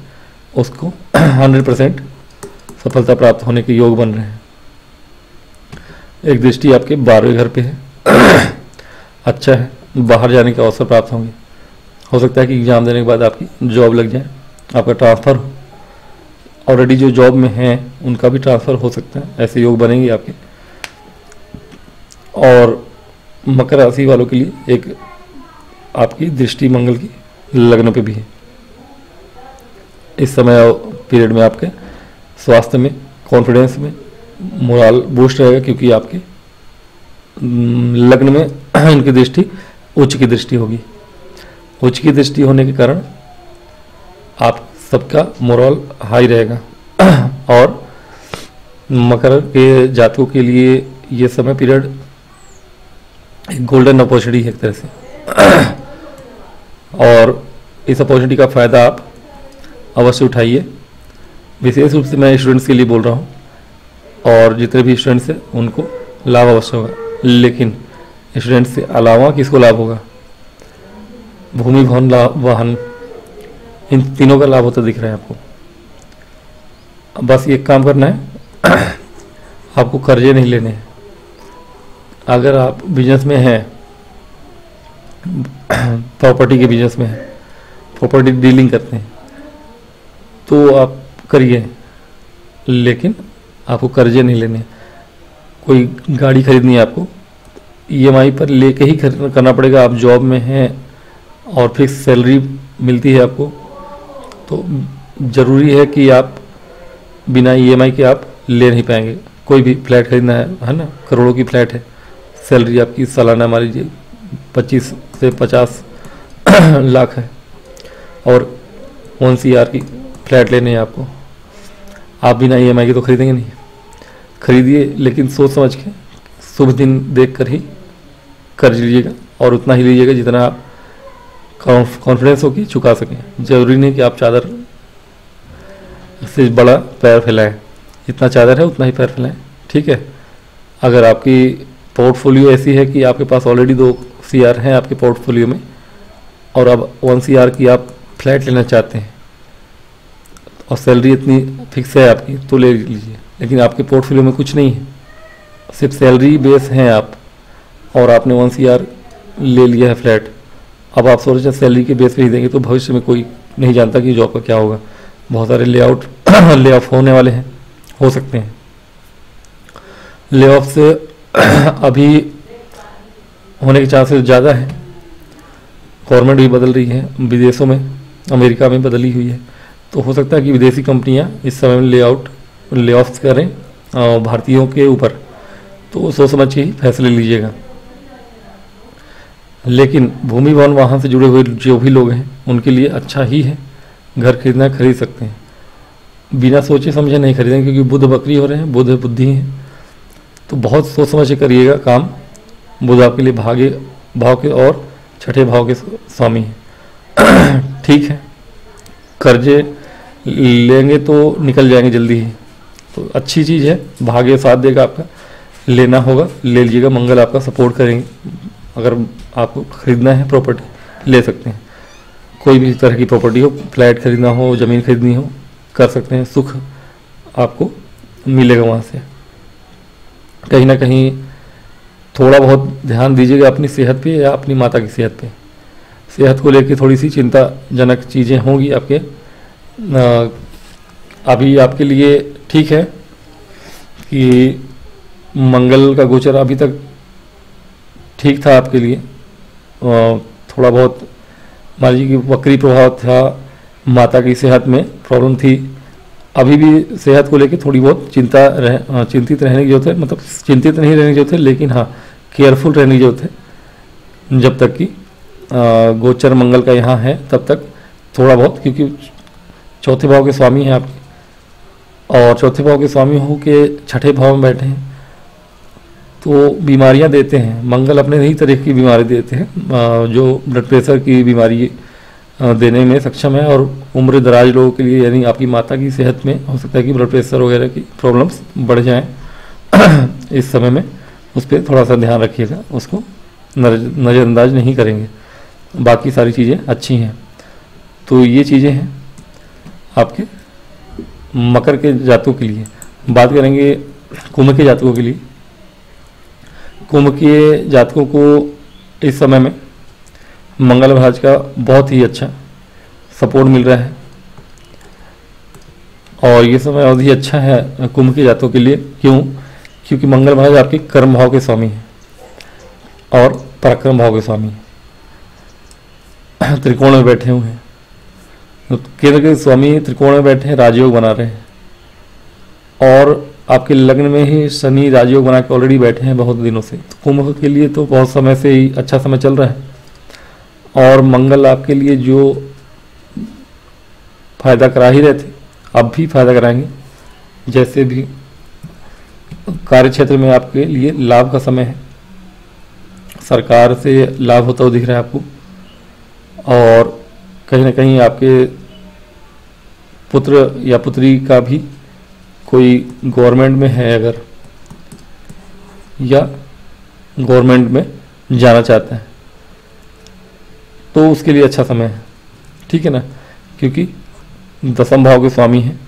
A: उसको 100% सफलता प्राप्त होने के योग बन रहे हैं। एक दृष्टि आपके 12वें घर पे है, अच्छा है, बाहर जाने के अवसर प्राप्त होंगे। हो सकता है कि एग्ज़ाम देने के बाद आपकी जॉब लग जाए, आपका ट्रांसफ़र हो। ऑलरेडी जो जॉब में हैं उनका भी ट्रांसफ़र हो सकता है, ऐसे योग बनेंगे आपके। और मकर राशि वालों के लिए एक आपकी दृष्टि मंगल की लग्न पे भी है। इस समय पीरियड में आपके स्वास्थ्य में, कॉन्फिडेंस में मोरल बूस्ट रहेगा, क्योंकि आपके लग्न में इनकी दृष्टि उच्च की दृष्टि होगी। उच्च की दृष्टि होने के कारण आप सबका मोरल हाई रहेगा। और मकर के जातकों के लिए ये समय पीरियड एक गोल्डन अपॉर्चुनिटी है एक तरह से। और इस अपॉर्चुनिटी का फ़ायदा आप अवश्य उठाइए। विशेष रूप से मैं स्टूडेंट्स के लिए बोल रहा हूँ, और जितने भी स्टूडेंट्स हैं उनको लाभ अवश्य होगा। लेकिन स्टूडेंट्स से अलावा किसको लाभ होगा? भूमि, भवन, वाहन, इन तीनों का लाभ होता दिख रहा है आपको। अब बस एक काम करना है, आपको कर्जे नहीं लेने हैं। अगर आप बिजनेस में हैं, प्रॉपर्टी के बिजनेस में हैं, प्रॉपर्टी डीलिंग करते हैं, तो आप करिए, लेकिन आपको कर्जे नहीं लेने। कोई गाड़ी खरीदनी है आपको, ईएमआई पर लेके ही करना पड़ेगा। आप जॉब में हैं और फिक्स सैलरी मिलती है आपको, तो ज़रूरी है कि आप बिना ईएमआई के आप ले नहीं पाएंगे। कोई भी फ्लैट खरीदना है ना, करोड़ों की फ्लैट है, सैलरी आपकी सालाना मान लीजिए 25 से 50 लाख है, और 1 CR की फ्लैट लेने हैं आपको, आप बिना ईएमआई के तो खरीदेंगे नहीं। खरीदिए, लेकिन सोच समझ के, शुभ दिन देख कर ही कर्ज लीजिएगा, और उतना ही लीजिएगा जितना आप कॉन्फिडेंस हो कि चुका सकें। ज़रूरी नहीं कि आप चादर से बड़ा पैर फैलाएं, जितना चादर है उतना ही पैर फैलाएं, ठीक है। अगर आपकी पोर्टफोलियो ऐसी है कि आपके पास ऑलरेडी 2 CR हैं आपके पोर्टफोलियो में और अब 1 CR की आप फ्लैट लेना चाहते हैं और सैलरी इतनी फिक्स है आपकी तो ले लीजिए, लेकिन आपके पोर्टफोलियो में कुछ नहीं है, सिर्फ सैलरी बेस हैं आप और आपने 1 CR ले लिया है फ्लैट। अब आप सोच रहे हैं सैलरी के बेस पे ही देंगे तो भविष्य में कोई नहीं जानता कि जॉब का क्या होगा। बहुत सारे ले ऑफ होने वाले हैं, हो सकते हैं। ले ऑफ से अभी होने के चांसेस ज़्यादा हैं। गवर्नमेंट भी बदल रही है, विदेशों में अमेरिका में बदली हुई है, तो हो सकता है कि विदेशी कंपनियां इस समय में ले ऑफ करें भारतीयों के ऊपर, तो सोच समझ के ही फैसले लीजिएगा। लेकिन भूमि भवन वाहन से जुड़े हुए जो भी लोग हैं उनके लिए अच्छा ही है, घर खरीदना खरीद सकते हैं, बिना सोचे समझे नहीं खरीदें, क्योंकि बुध बकरी हो रहे हैं, बुध बुद्धि है, तो बहुत सोच समझ के करिएगा काम। बुध आपके लिए भाव के और छठे भाव के स्वामी हैं। ठीक है, कर्जे लेंगे तो निकल जाएंगे जल्दी ही, तो अच्छी चीज़ है, भाग्य साथ देगा आपका, लेना होगा ले लीजिएगा, मंगल आपका सपोर्ट करेंगे। अगर आपको खरीदना है प्रॉपर्टी ले सकते हैं, कोई भी तरह की प्रॉपर्टी हो, फ्लैट खरीदना हो, ज़मीन खरीदनी हो, कर सकते हैं, सुख आपको मिलेगा वहाँ से। कहीं ना कहीं थोड़ा बहुत ध्यान दीजिएगा अपनी सेहत पे या अपनी माता की सेहत पे। सेहत को लेकर थोड़ी सी चिंताजनक चीज़ें होंगी आपके। अभी आपके लिए ठीक है कि मंगल का गोचर अभी तक ठीक था आपके लिए, थोड़ा बहुत मान लीजिए कि वक्री प्रभाव था, माता की सेहत में प्रॉब्लम थी, अभी भी सेहत को लेकर थोड़ी बहुत चिंतित रहने की जरूरत है, मतलब चिंतित नहीं रहने की जरूरत है, लेकिन हाँ केयरफुल रहने की जरूरत है जब तक कि गोचर मंगल का यहाँ है तब तक थोड़ा बहुत, क्योंकि चौथे भाव के स्वामी हैं आपके और चौथे भाव के स्वामी हो के छठे भाव में बैठे हैं तो बीमारियां देते हैं। मंगल अपने ही तरह की बीमारी देते हैं, जो ब्लड प्रेशर की बीमारी देने में सक्षम है, और उम्र दराज लोगों के लिए यानी आपकी माता की सेहत में हो सकता है कि ब्लड प्रेशर वगैरह की प्रॉब्लम्स बढ़ जाएं इस समय में, उस पर थोड़ा सा ध्यान रखिएगा, उसको नज़रअंदाज नहीं करेंगे। बाकी सारी चीज़ें अच्छी हैं। तो ये चीज़ें हैं आपके मकर के जातकों के लिए। बात करेंगे कुंभ के जातकों के लिए। कुंभ के जातकों को इस समय में मंगल महाराज का बहुत ही अच्छा सपोर्ट मिल रहा है और ये समय अवधि अच्छा है कुंभ के जातकों के लिए। क्यों? क्योंकि मंगल महाराज आपके कर्म भाव के स्वामी हैं और पराक्रम भाव के स्वामी हैं, त्रिकोण में बैठे हुए हैं। तो केंद्र के स्वामी त्रिकोण में बैठे हैं, राजयोग बना रहे हैं, और आपके लग्न में ही शनि राजयोग बना के ऑलरेडी बैठे हैं बहुत दिनों से। तो कुंभ के लिए तो बहुत समय से ही अच्छा समय चल रहा है, और मंगल आपके लिए जो फायदा करा ही रहे थे अब भी फायदा कराएंगे। जैसे भी कार्य क्षेत्र में आपके लिए लाभ का समय है, सरकार से लाभ होता हुआ दिख रहा है आपको, और कहीं ना कहीं आपके पुत्र या पुत्री का भी कोई गवर्नमेंट में है अगर, या गवर्नमेंट में जाना चाहता है तो उसके लिए अच्छा समय है, ठीक है ना, क्योंकि दसम भाव के स्वामी हैं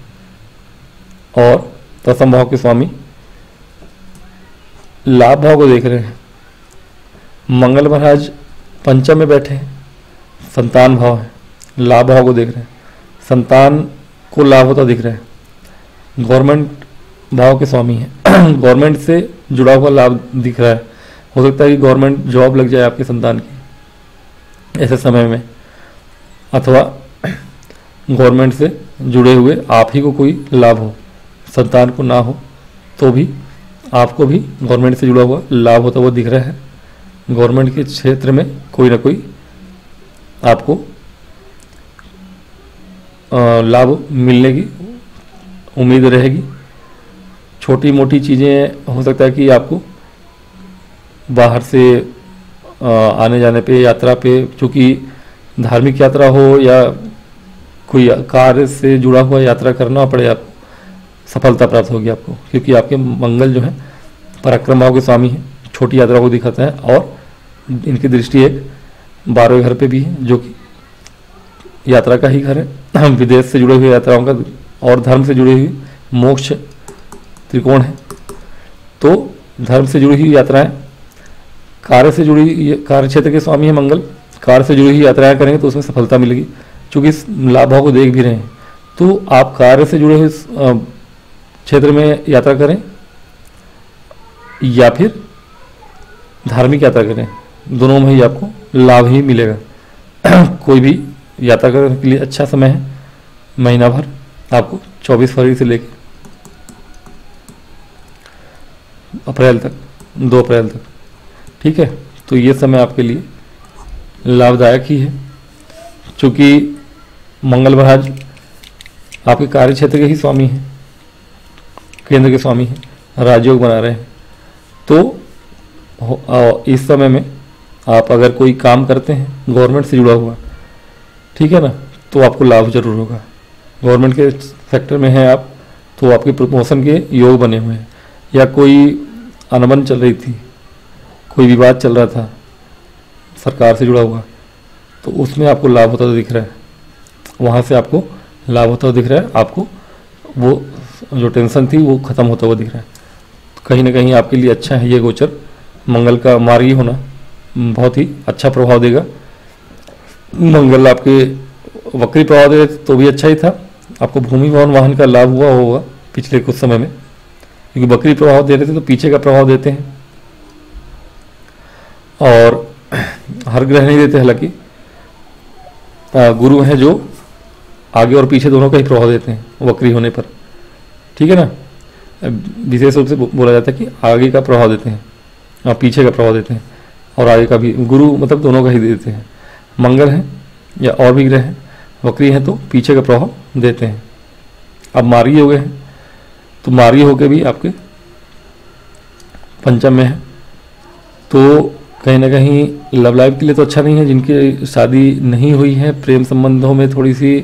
A: और दसम भाव के स्वामी लाभ भाव को देख रहे हैं। मंगल महाराज पंचम में बैठे हैं, संतान भाव है, लाभ भाव को देख रहे हैं, संतान को लाभ होता दिख रहा है। गवर्नमेंट भाव के स्वामी है, गवर्नमेंट से जुड़ा हुआ लाभ दिख रहा है। हो सकता है कि गवर्नमेंट जॉब लग जाए आपके संतान की ऐसे समय में, अथवा गवर्नमेंट से जुड़े हुए आप ही को कोई लाभ हो, संतान को ना हो तो भी आपको भी गवर्नमेंट से जुड़ा हुआ लाभ होता हुआ दिख रहा है। गवर्नमेंट के क्षेत्र में कोई ना कोई आपको लाभ मिलने की उम्मीद रहेगी। छोटी मोटी चीज़ें हो सकता है कि आपको बाहर से आने जाने पे, यात्रा पे, चूँकि धार्मिक यात्रा हो या कोई कार्य से जुड़ा हुआ यात्रा करना पड़े आपको, सफलता प्राप्त होगी आपको, क्योंकि आपके मंगल जो है पराक्रम भाव के स्वामी है, छोटी यात्रा को दिखाता है, और इनकी दृष्टि एक 12वें घर पे भी है जो कि यात्रा का ही घर है। विदेश से जुड़े हुए यात्राओं का और धर्म से जुड़ी हुई मोक्ष त्रिकोण है। तो धर्म से जुड़ी हुई यात्राएं, कार्य से जुड़ी, कार्य क्षेत्र के स्वामी है मंगल, कार्य से जुड़ी हुई यात्राएं करेंगे तो उसमें सफलता मिलेगी। चूँकि इस लाभ भाव को देख भी रहे हैं तो आप कार्य से जुड़े हुए क्षेत्र में यात्रा करें या फिर धार्मिक यात्रा करें, दोनों में ही आपको लाभ ही मिलेगा। कोई भी यात्रा करने के लिए अच्छा समय है महीना भर आपको 24 फरवरी से लेकर अप्रैल तक, 2 अप्रैल तक, ठीक है। तो ये समय आपके लिए लाभदायक ही है, क्योंकि मंगल महाराज आपके कार्य क्षेत्र के ही स्वामी हैं, केंद्र के स्वामी हैं, राजयोग बना रहे हैं। तो इस समय में आप अगर कोई काम करते हैं गवर्नमेंट से जुड़ा हुआ, ठीक है ना, तो आपको लाभ जरूर होगा। गवर्नमेंट के सेक्टर में हैं आप तो आपके प्रमोशन के योग बने हुए हैं, या कोई अनबन चल रही थी, कोई विवाद चल रहा था सरकार से जुड़ा हुआ, तो उसमें आपको लाभ होता हुआ दिख रहा है, वहाँ से आपको लाभ होता हुआ दिख रहा है, आपको वो जो टेंशन थी वो खत्म होता हुआ दिख रहा है। तो कहीं ना कहीं आपके लिए अच्छा है ये गोचर। मंगल का मार्गी होना बहुत ही अच्छा प्रभाव देगा। मंगल आपके वक्री प्रभाव दे तो भी अच्छा ही था, आपको भूमि भवन वाहन का लाभ हुआ होगा पिछले कुछ समय में, क्योंकि वक्री प्रभाव दे रहे थे तो पीछे का प्रभाव देते हैं, और हर ग्रह नहीं देते, हालांकि गुरु हैं जो आगे और पीछे दोनों का ही प्रभाव देते हैं वक्री होने पर, ठीक है ना। विशेष रूप से बोला जाता है कि आगे का प्रभाव देते हैं और पीछे का प्रभाव देते हैं, और आगे का भी, गुरु मतलब दोनों का ही देते हैं। मंगल हैं या और भी ग्रह हैं वक्री हैं तो पीछे का प्रभाव देते हैं। अब मार्गी हो गए हैं तो मार्गी होके भी आपके पंचम में है, तो कहीं ना कहीं लव लाइफ के लिए तो अच्छा नहीं है। जिनकी शादी नहीं हुई है, प्रेम संबंधों में थोड़ी सी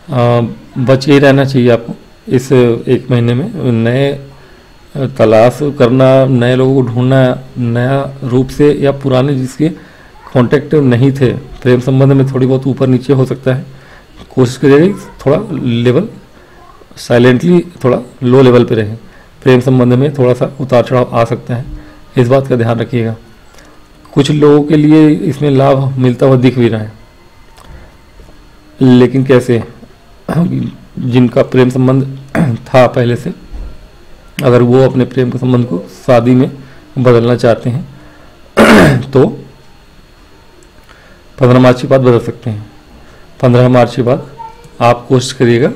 A: बच के ही रहना चाहिए आपको इस 1 महीने में। नए तलाश करना, नए लोगों को ढूंढना नया रूप से, या पुराने जिसके कांटेक्ट नहीं थे प्रेम संबंध में, थोड़ी बहुत ऊपर नीचे हो सकता है, कोशिश करिएगा थोड़ा लेवल साइलेंटली, थोड़ा लो लेवल पे रहें। प्रेम संबंध में थोड़ा सा उतार चढ़ाव आ सकता है, इस बात का ध्यान रखिएगा। कुछ लोगों के लिए इसमें लाभ मिलता हुआ दिख भी रहा है, लेकिन कैसे, जिनका प्रेम संबंध था पहले से, अगर वो अपने प्रेम के संबंध को शादी में बदलना चाहते हैं तो 15 मार्च के बाद बदल सकते हैं। 15 मार्च के बाद आप कोशिश करिएगा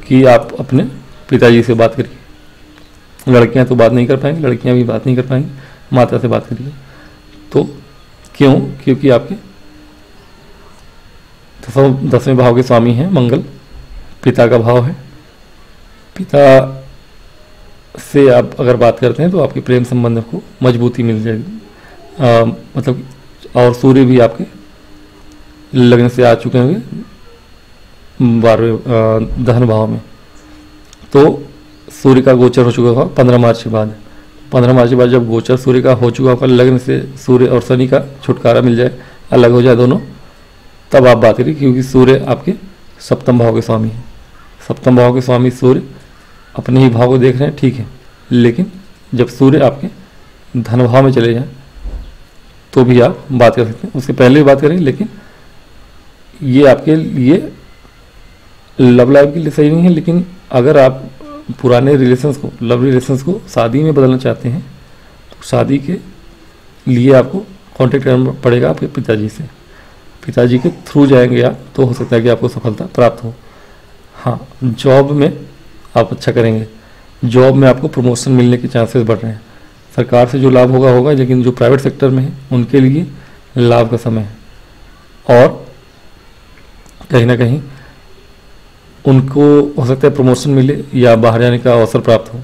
A: कि आप अपने पिताजी से बात करिए। लड़कियां तो बात नहीं कर पाएंगी, लड़कियां भी बात नहीं कर पाएंगी, माता से बात करिए। तो क्यों? क्योंकि आपके 10वें भाव के स्वामी हैं मंगल, पिता का भाव है। पिता से आप अगर बात करते हैं तो आपके प्रेम संबंध को मजबूती मिल जाएगी। मतलब, और सूर्य भी आपके लग्न से आ चुके होंगे 12वें धन भाव में, तो सूर्य का गोचर हो चुका होगा 15 मार्च के बाद। 15 मार्च के बाद जब गोचर सूर्य का हो चुका होगा, लग्न से सूर्य और शनि का छुटकारा मिल जाए, अलग हो जाए दोनों, तब आप बात करिए। क्योंकि सूर्य आपके 7वें भाव के स्वामी हैं। 7वें भाव के स्वामी सूर्य अपने ही भाव को देख रहे हैं, ठीक है, लेकिन जब सूर्य आपके धन भाव में चले जाएं तो भी आप बात कर सकते हैं। उसके पहले भी बात करेंगे, लेकिन ये आपके लिए लव लाइफ के लिए सही नहीं है। लेकिन अगर आप पुराने रिलेशंस को, लव रिलेशंस को शादी में बदलना चाहते हैं तो शादी के लिए आपको कांटेक्ट करना पड़ेगा आपके पिताजी से। पिताजी के थ्रू जाएंगे आप तो हो सकता है कि आपको सफलता प्राप्त हो। हाँ, जॉब में आप अच्छा करेंगे, जॉब में आपको प्रमोशन मिलने के चांसेस बढ़ रहे हैं। सरकार से जो लाभ होगा होगा, लेकिन जो प्राइवेट सेक्टर में है उनके लिए लाभ का समय है, और कहीं ना कहीं उनको हो सकता है प्रमोशन मिले या बाहर जाने का अवसर प्राप्त हो।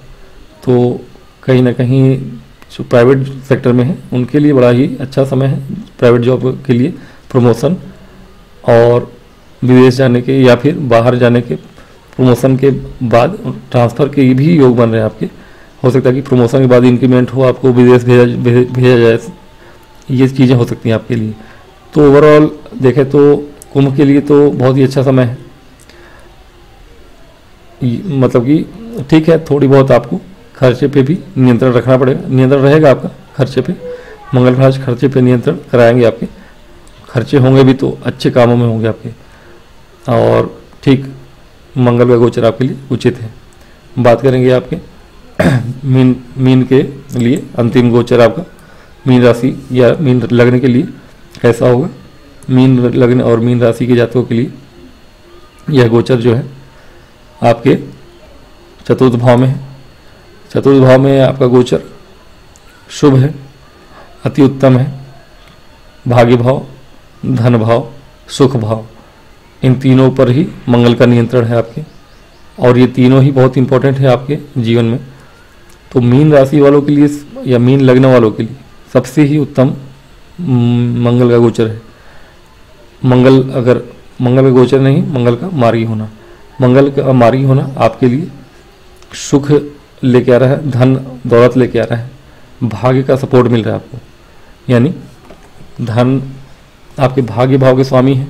A: तो कहीं ना कहीं जो प्राइवेट सेक्टर में है उनके लिए बड़ा ही अच्छा समय है, प्राइवेट जॉब के लिए प्रमोशन और विदेश जाने के या फिर बाहर जाने के प्रमोशन के बाद ट्रांसफ़र के भी योग बन रहे हैं आपके। हो सकता है कि प्रमोशन के बाद इंक्रीमेंट हो, आपको विदेश भेजा जाए, ये चीज़ें हो सकती हैं आपके लिए। तो ओवरऑल देखें तो कुंभ के लिए तो बहुत ही अच्छा समय है। मतलब कि ठीक है, थोड़ी बहुत आपको खर्चे पे भी नियंत्रण रखना पड़ेगा, नियंत्रण रहेगा आपका खर्चे पे। मंगल महाराज खर्चे पे नियंत्रण कराएंगे आपके, खर्चे होंगे भी तो अच्छे कामों में होंगे आपके, और ठीक मंगल का गोचर आपके लिए उचित है। बात करेंगे आपके मीन के लिए अंतिम गोचर आपका मीन राशि या मीन लग्न के लिए कैसा होगा। मीन लग्न और मीन राशि के जातकों के लिए यह गोचर जो है आपके चतुर्थ भाव में है। चतुर्थ भाव में आपका गोचर शुभ है, अति उत्तम है। भाग्य भाव, धन भाव, सुख भाव, इन तीनों पर ही मंगल का नियंत्रण है आपके, और ये तीनों ही बहुत इंपॉर्टेंट है आपके जीवन में। तो मीन राशि वालों के लिए या मीन लग्न वालों के लिए सबसे ही उत्तम मंगल का गोचर है। मंगल का गोचर नहीं, मंगल का मार्गी होना, मंगल का मार्गी होना आपके लिए सुख लेके आ रहा है, धन दौलत लेके आ रहा है, भाग्य का सपोर्ट मिल रहा है आपको। यानी धन आपके भाग्य भाव के स्वामी हैं,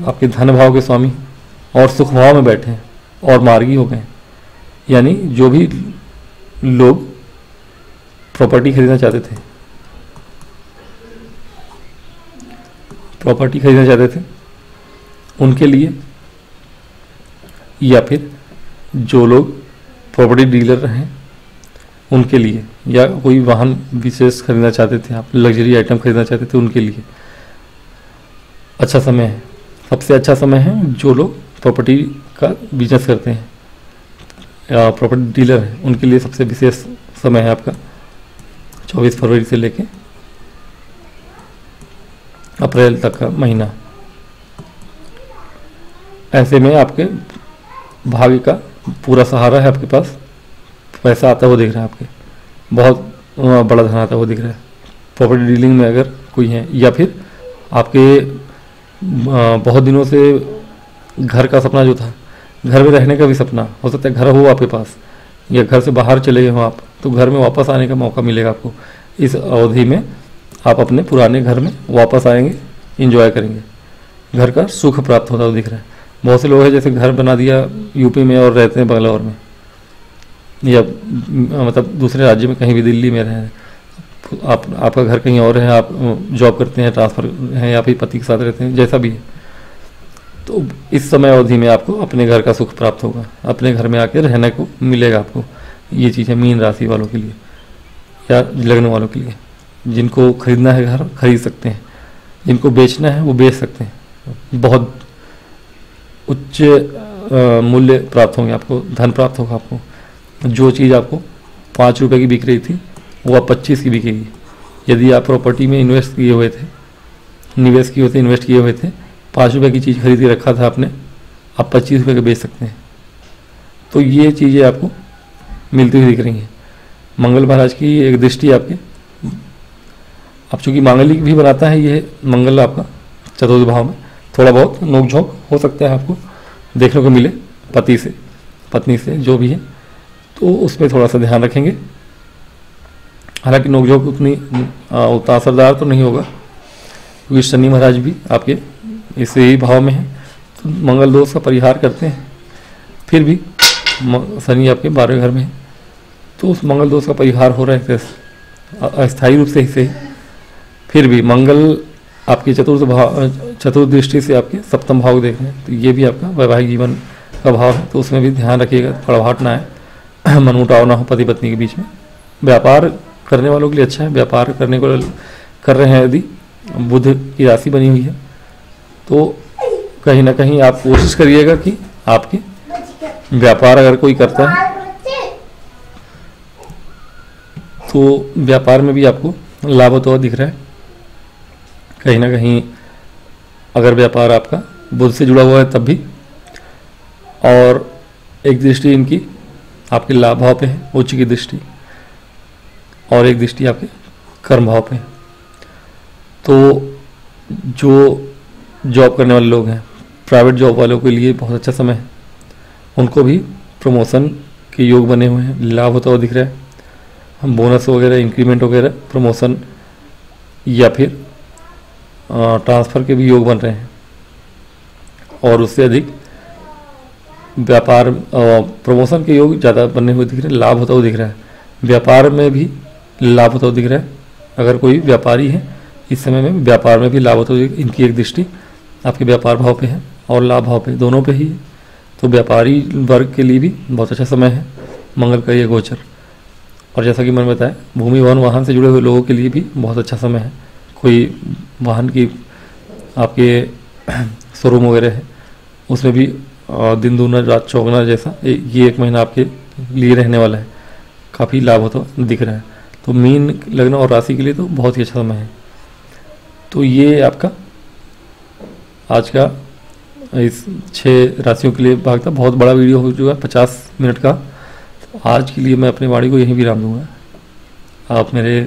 A: आपके धन भाव के स्वामी और सुख भाव में बैठे हैं और मार्गी हो गए। यानी जो भी लोग प्रॉपर्टी खरीदना चाहते थे, उनके लिए, या फिर जो लोग प्रॉपर्टी डीलर हैं उनके लिए, या कोई वाहन विशेष खरीदना चाहते थे, आप लग्जरी आइटम खरीदना चाहते थे, उनके लिए अच्छा समय है। सबसे अच्छा समय है जो लोग प्रॉपर्टी का बिजनेस करते हैं या प्रॉपर्टी डीलर हैं, उनके लिए सबसे विशेष समय है आपका 24 फरवरी से लेके अप्रैल तक का महीना। ऐसे में आपके भाग्य का पूरा सहारा है आपके पास, पैसा आता हुआ दिख रहा है आपके, बहुत बड़ा धन आता हुआ दिख रहा है। प्रॉपर्टी डीलिंग में अगर कोई है, या फिर आपके बहुत दिनों से घर का सपना जो था, घर में रहने का भी सपना, हो सकता है घर हो आपके पास, या घर से बाहर चले गए हो आप, तो घर में वापस आने का मौका मिलेगा आपको। इस अवधि में आप अपने पुराने घर में वापस आएंगे, इंजॉय करेंगे, घर का सुख प्राप्त होता हुआ दिख रहा है। बहुत से लोग हैं जैसे घर बना दिया यूपी में और रहते हैं बंगलौर में, या मतलब दूसरे राज्य में, कहीं भी दिल्ली में रहें, आपका घर कहीं और है, आप जॉब करते हैं, ट्रांसफ़र हैं, या फिर पति के साथ रहते हैं, जैसा भी है, तो इस समय अवधि में आपको अपने घर का सुख प्राप्त होगा, अपने घर में आकर रहने को मिलेगा आपको। ये चीज़ है मीन राशि वालों के लिए या लग्न वालों के लिए। जिनको खरीदना है घर खरीद सकते हैं, जिनको बेचना है वो बेच सकते हैं। बहुत उच्च मूल्य प्राप्त होंगे आपको, धन प्राप्त होगा आपको। जो चीज़ आपको 5 रुपये की बिक रही थी वो अब 25 की बिकेगी। यदि आप प्रॉपर्टी में इन्वेस्ट किए हुए थे, इन्वेस्ट किए हुए थे, 5 रुपये की चीज़ खरीद के रखा था आपने, आप 25 रुपये के बेच सकते हैं। तो ये चीज़ें आपको मिलती हुई दिख रही हैं। मंगल महाराज की एक दृष्टि आपके, अब चूँकि मांगलिक भी बनाता है ये मंगल आपका चतुर्थ भाव में, थोड़ा बहुत नोक-झोंक हो सकता है आपको देखने को मिले पति से, पत्नी से, जो भी है, तो उसमें थोड़ा सा ध्यान रखेंगे। हालांकि नोक-झोंक उतना असरदार तो नहीं होगा, क्योंकि शनि महाराज भी आपके इसी ही भाव में है, तो मंगल दोष का परिहार करते हैं। फिर भी शनि आपके 12वें घर में है, तो उस मंगल दोष का परिहार हो रहा है अस्थायी रूप से ही सही। फिर भी मंगल आपके चतुर्थ दृष्टि से आपके सप्तम भाव को देख रहे हैं, तो ये भी आपका वैवाहिक जीवन का भाव है, तो उसमें भी ध्यान रखिएगा, कड़वाहट ना आए, मनमुटाव ना हो पति पत्नी के बीच में। व्यापार करने वालों के लिए अच्छा है, व्यापार करने को कर रहे हैं, यदि बुध की राशि बनी हुई है तो कहीं ना कहीं आप कोशिश करिएगा कि आपके व्यापार अगर कोई करता है तो व्यापार में भी आपको लाभ होता हुआ दिख रहा है। कहीं ना कहीं अगर व्यापार आपका बुध से जुड़ा हुआ है तब भी, और एक दृष्टि इनकी आपके लाभ भाव पे है, उच्च की दृष्टि, और एक दृष्टि आपके कर्म भाव पे है। तो जो जॉब करने वाले लोग हैं, प्राइवेट जॉब वालों के लिए बहुत अच्छा समय है, उनको भी प्रमोशन के योग बने हुए हैं, लाभ होता हुआ दिख रहा है। हम बोनस वगैरह, इंक्रीमेंट वगैरह, प्रमोशन या फिर ट्रांसफ़र के भी योग बन रहे हैं। और उससे अधिक व्यापार प्रमोशन के योग ज़्यादा बनने हुए दिख रहे हैं, लाभ होता हुआ दिख रहा है। व्यापार में भी लाभ होता हुआ दिख रहा है। अगर कोई व्यापारी है इस समय में व्यापार में भी लाभ होता हुआ, इनकी एक दृष्टि आपके व्यापार भाव पे है और लाभ भाव पे, दोनों पे ही है। तो व्यापारी वर्ग के लिए भी बहुत अच्छा समय है मंगल का ये गोचर। और जैसा कि मैंने बताया, भूमि वन वाहन से जुड़े हुए लोगों के लिए भी बहुत अच्छा समय है। कोई वाहन की आपके शोरूम वगैरह है, उसमें भी दिन दूना रात चौगुना जैसा ये एक महीना आपके लिए रहने वाला है, काफ़ी लाभ होता दिख रहा है। तो मीन लग्न और राशि के लिए तो बहुत ही अच्छा समय है। तो ये आपका आज का इस 6 राशियों के लिए भाग था। बहुत बड़ा वीडियो हो चुका है, 50 मिनट का। तो आज के लिए मैं अपनी वाणी को यहीं विराम दूंगा। आप मेरे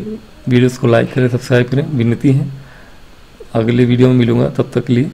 A: वीडियोस को लाइक करें, सब्सक्राइब करें, विनती है। अगले वीडियो में मिलूंगा, तब तक के लिए